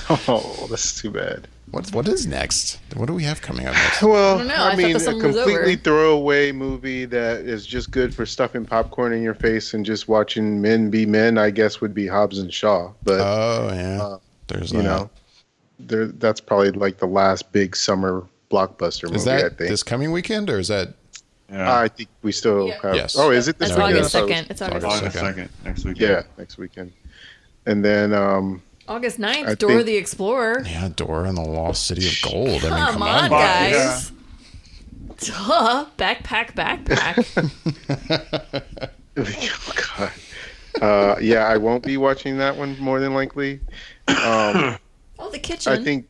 Oh, that's too bad. What is next? What do we have coming up next? Well, I don't know. I mean, thought the a summer was completely over. throwaway movie that is just good for stuffing popcorn in your face and just watching men be men, I guess, would be Hobbs and Shaw. But oh yeah, there's you know, that's probably like the last big summer blockbuster movie. Is that I think this coming weekend or is that? Yeah. I think we still have. Yes. Oh, is it this It's weekend? August I thought it 2nd. It's August August 2nd. 2nd, next weekend. Yeah, next weekend. And then August 9th, I Dora think- the Explorer. Yeah, Dora and the Lost City of Gold. Come on, But, guys. Duh. Backpack. oh God. Yeah, I won't be watching that one more than likely. Oh, the kitchen.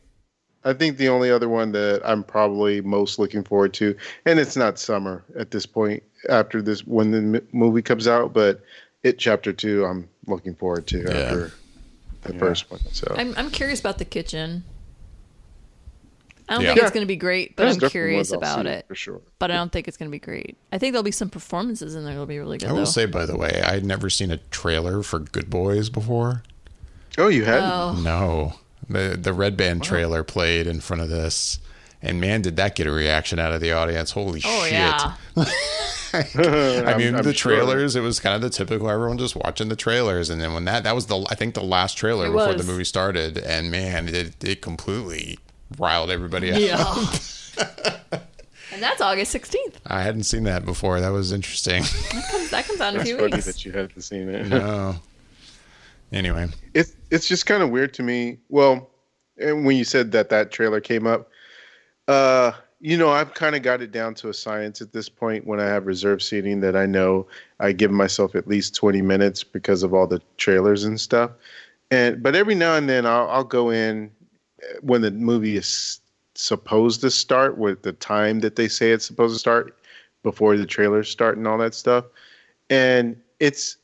I think the only other one that I'm probably most looking forward to, and it's not summer at this point after this when the movie comes out, but It Chapter 2 I'm looking forward to after the first one. So I'm curious about the kitchen. I don't Yeah. think it's going to be great, but There's I'm definitely curious ones I'll about see it. for sure. But I don't think it's going to be great. I think there'll be some performances in there that'll be really good, I will though. say, by the way, I'd never seen a trailer for Good Boys before. Oh, you had? Oh, No. The Red Band trailer played in front of this. And man, did that get a reaction out of the audience. Holy oh shit. yeah. I mean, I'm the sure. trailers, it was kind of the typical everyone just watching the trailers. And then when that was I think the last trailer It before was. the movie started. And man, it completely riled everybody up. Yeah. And that's August 16th. I hadn't seen that before. That was interesting. That comes out in a That's few funny weeks. that you hadn't seen it. No. Anyway. It's just kind of weird to me. Well, and when you said that trailer came up, I've kind of got it down to a science at this point when I have reserved seating that I know I give myself at least 20 minutes because of all the trailers and stuff. But every now and then I'll go in when the movie is supposed to start with the time that they say it's supposed to start before the trailers start and all that stuff. And it's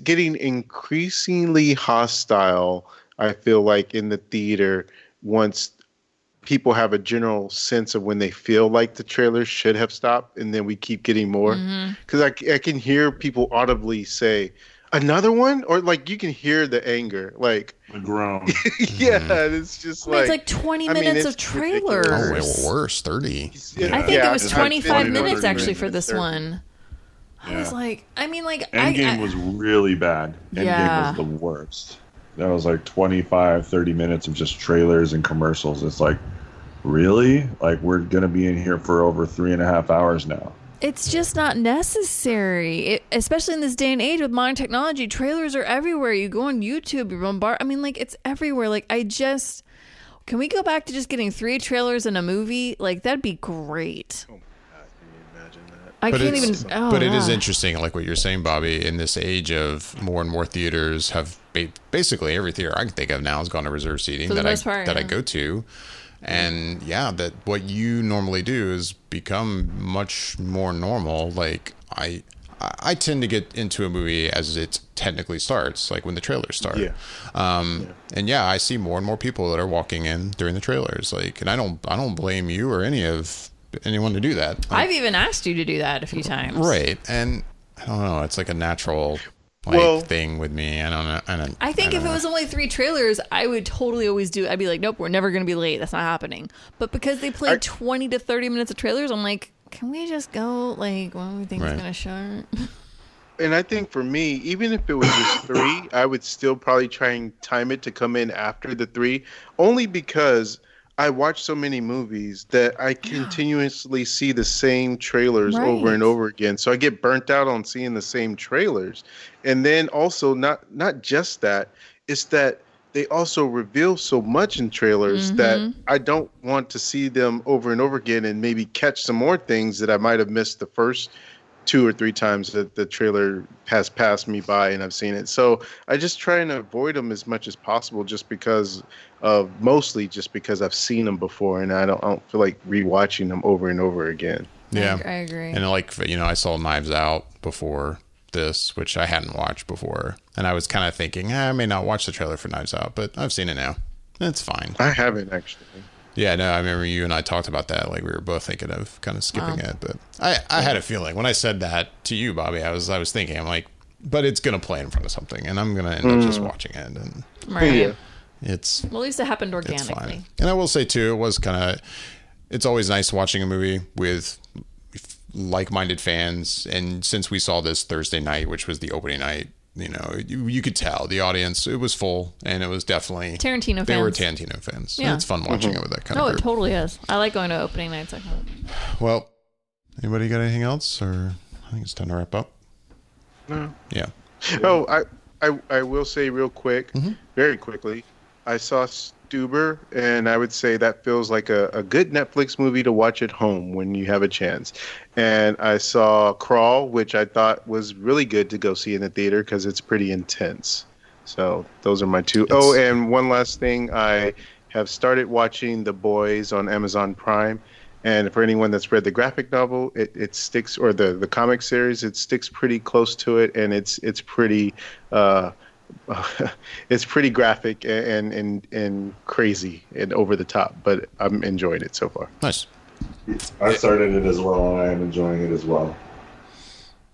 getting increasingly hostile, I feel like, in the theater once people have a general sense of when they feel like the trailers should have stopped, and then we keep getting more. Because I can hear people audibly say, another one? Or like you can hear the anger. Like, The groan. yeah, it's just I mean, like... it's like 20 I mean, minutes it's of trailers. ridiculous. Oh, worse, 30. I think Yeah, it was it's 25 like 20 to minutes 30 actually for minutes, this 30. one. I was Yeah. like, Endgame was really bad. Endgame Yeah. was the worst. That was like 25, 30 minutes of just trailers and commercials. It's like, really? Like, we're going to be in here for over 3.5 hours now. It's just not necessary, especially in this day and age with modern technology. Trailers are everywhere. You go on YouTube, you bombard. I mean, like, it's everywhere. Like, can we go back to just getting 3 trailers in a movie? Like, that'd be great. Oh my God, can you imagine that? I But can't it's- even. Oh, But it is yeah. interesting, like what you're saying, Bobby, in this age of more and more theaters have basically every theater I can think of now has gone to reserve seating For the that most part, I yeah. go to. And yeah, that what you normally do is become much more normal. Like I tend to get into a movie as it technically starts, like when the trailers start. Yeah. And yeah, I see more and more people that are walking in during the trailers. Like, and I don't blame you or anyone to do that. I've even asked you to do that a few times. Right. And I don't know, it's like a natural thing with me. I don't know. I think if it was only 3 trailers, I would totally always do. I'd be like, nope, we're never going to be late. That's not happening. But because they played 20 to 30 minutes of trailers, I'm like, can we just go like when we think it's Right. going to start? And I think for me, even if it was just 3, I would still probably try and time it to come in after the 3, only because I watch so many movies that I continuously see the same trailers over and Right. over again. So I get burnt out on seeing the same trailers. And then also not just that, it's that they also reveal so much in trailers that I don't want to see them over and over again and maybe catch some more things that I might have missed the first 2 or 3 times that the trailer has passed me by and I've seen it. So I just try and avoid them as much as possible mostly just because I've seen them before and I don't feel like rewatching them over and over again. Yeah. I agree. And like, I saw Knives Out before this, which I hadn't watched before. And I was kind of thinking, I may not watch the trailer for Knives Out, but I've seen it now. It's fine. I haven't actually. Yeah, no, I remember you and I talked about that. Like we were both thinking of kind of skipping it, but I had a feeling when I said that to you, Bobby, I was thinking, I'm like, but it's going to play in front of something and I'm going to end up just watching it. And Right. Yeah. it's, Well, at least it happened it's organically. fine. And I will say too, it's always nice watching a movie with like-minded fans. And since we saw this Thursday night, which was the opening night, you know, you could tell the audience, it was full, and it was definitely Tarantino fans. They were Tarantino fans. Yeah. And it's fun watching it with that kind No, of it group. totally is. I like going to opening nights like that. Well, anybody got anything else, or I think it's time to wrap up. No. Yeah. Oh, I will say real quick, very quickly, I saw Stuber, and I would say that feels like a good Netflix movie to watch at home when you have a chance. And I saw Crawl, which I thought was really good to go see in the theater because it's pretty intense. So those are my two. Oh, and one last thing, I have started watching The Boys on Amazon Prime. And for anyone that's read the graphic novel, it sticks, or the comic series, it sticks pretty close to it, and it's pretty it's pretty graphic and crazy and over the top. But I'm enjoying it so far. Nice. I started it as well, and I am enjoying it as well.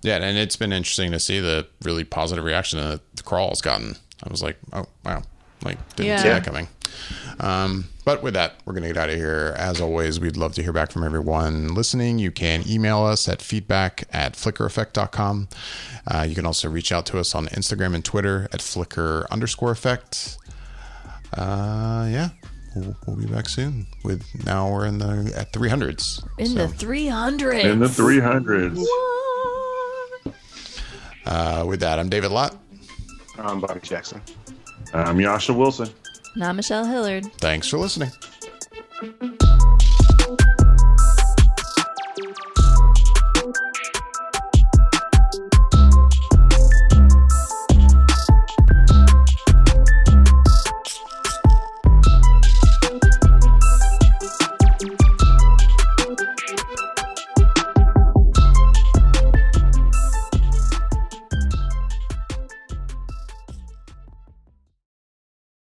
Yeah, and it's been interesting to see the really positive reaction that the Crawl's gotten. I was like, oh wow, like didn't see that coming. But with that, we're going to get out of here. As always, we'd love to hear back from everyone listening. You can email us at feedback@flickereffect.com. You can also reach out to us on Instagram and Twitter at @flicker_effect. Yeah, we'll be back soon. Now we're at 300s. The 300s. In the 300s. What? With that, I'm David Lott. I'm Bobby Jackson. I'm Jascha Wilson. Not Michelle Hillard. Thanks for listening.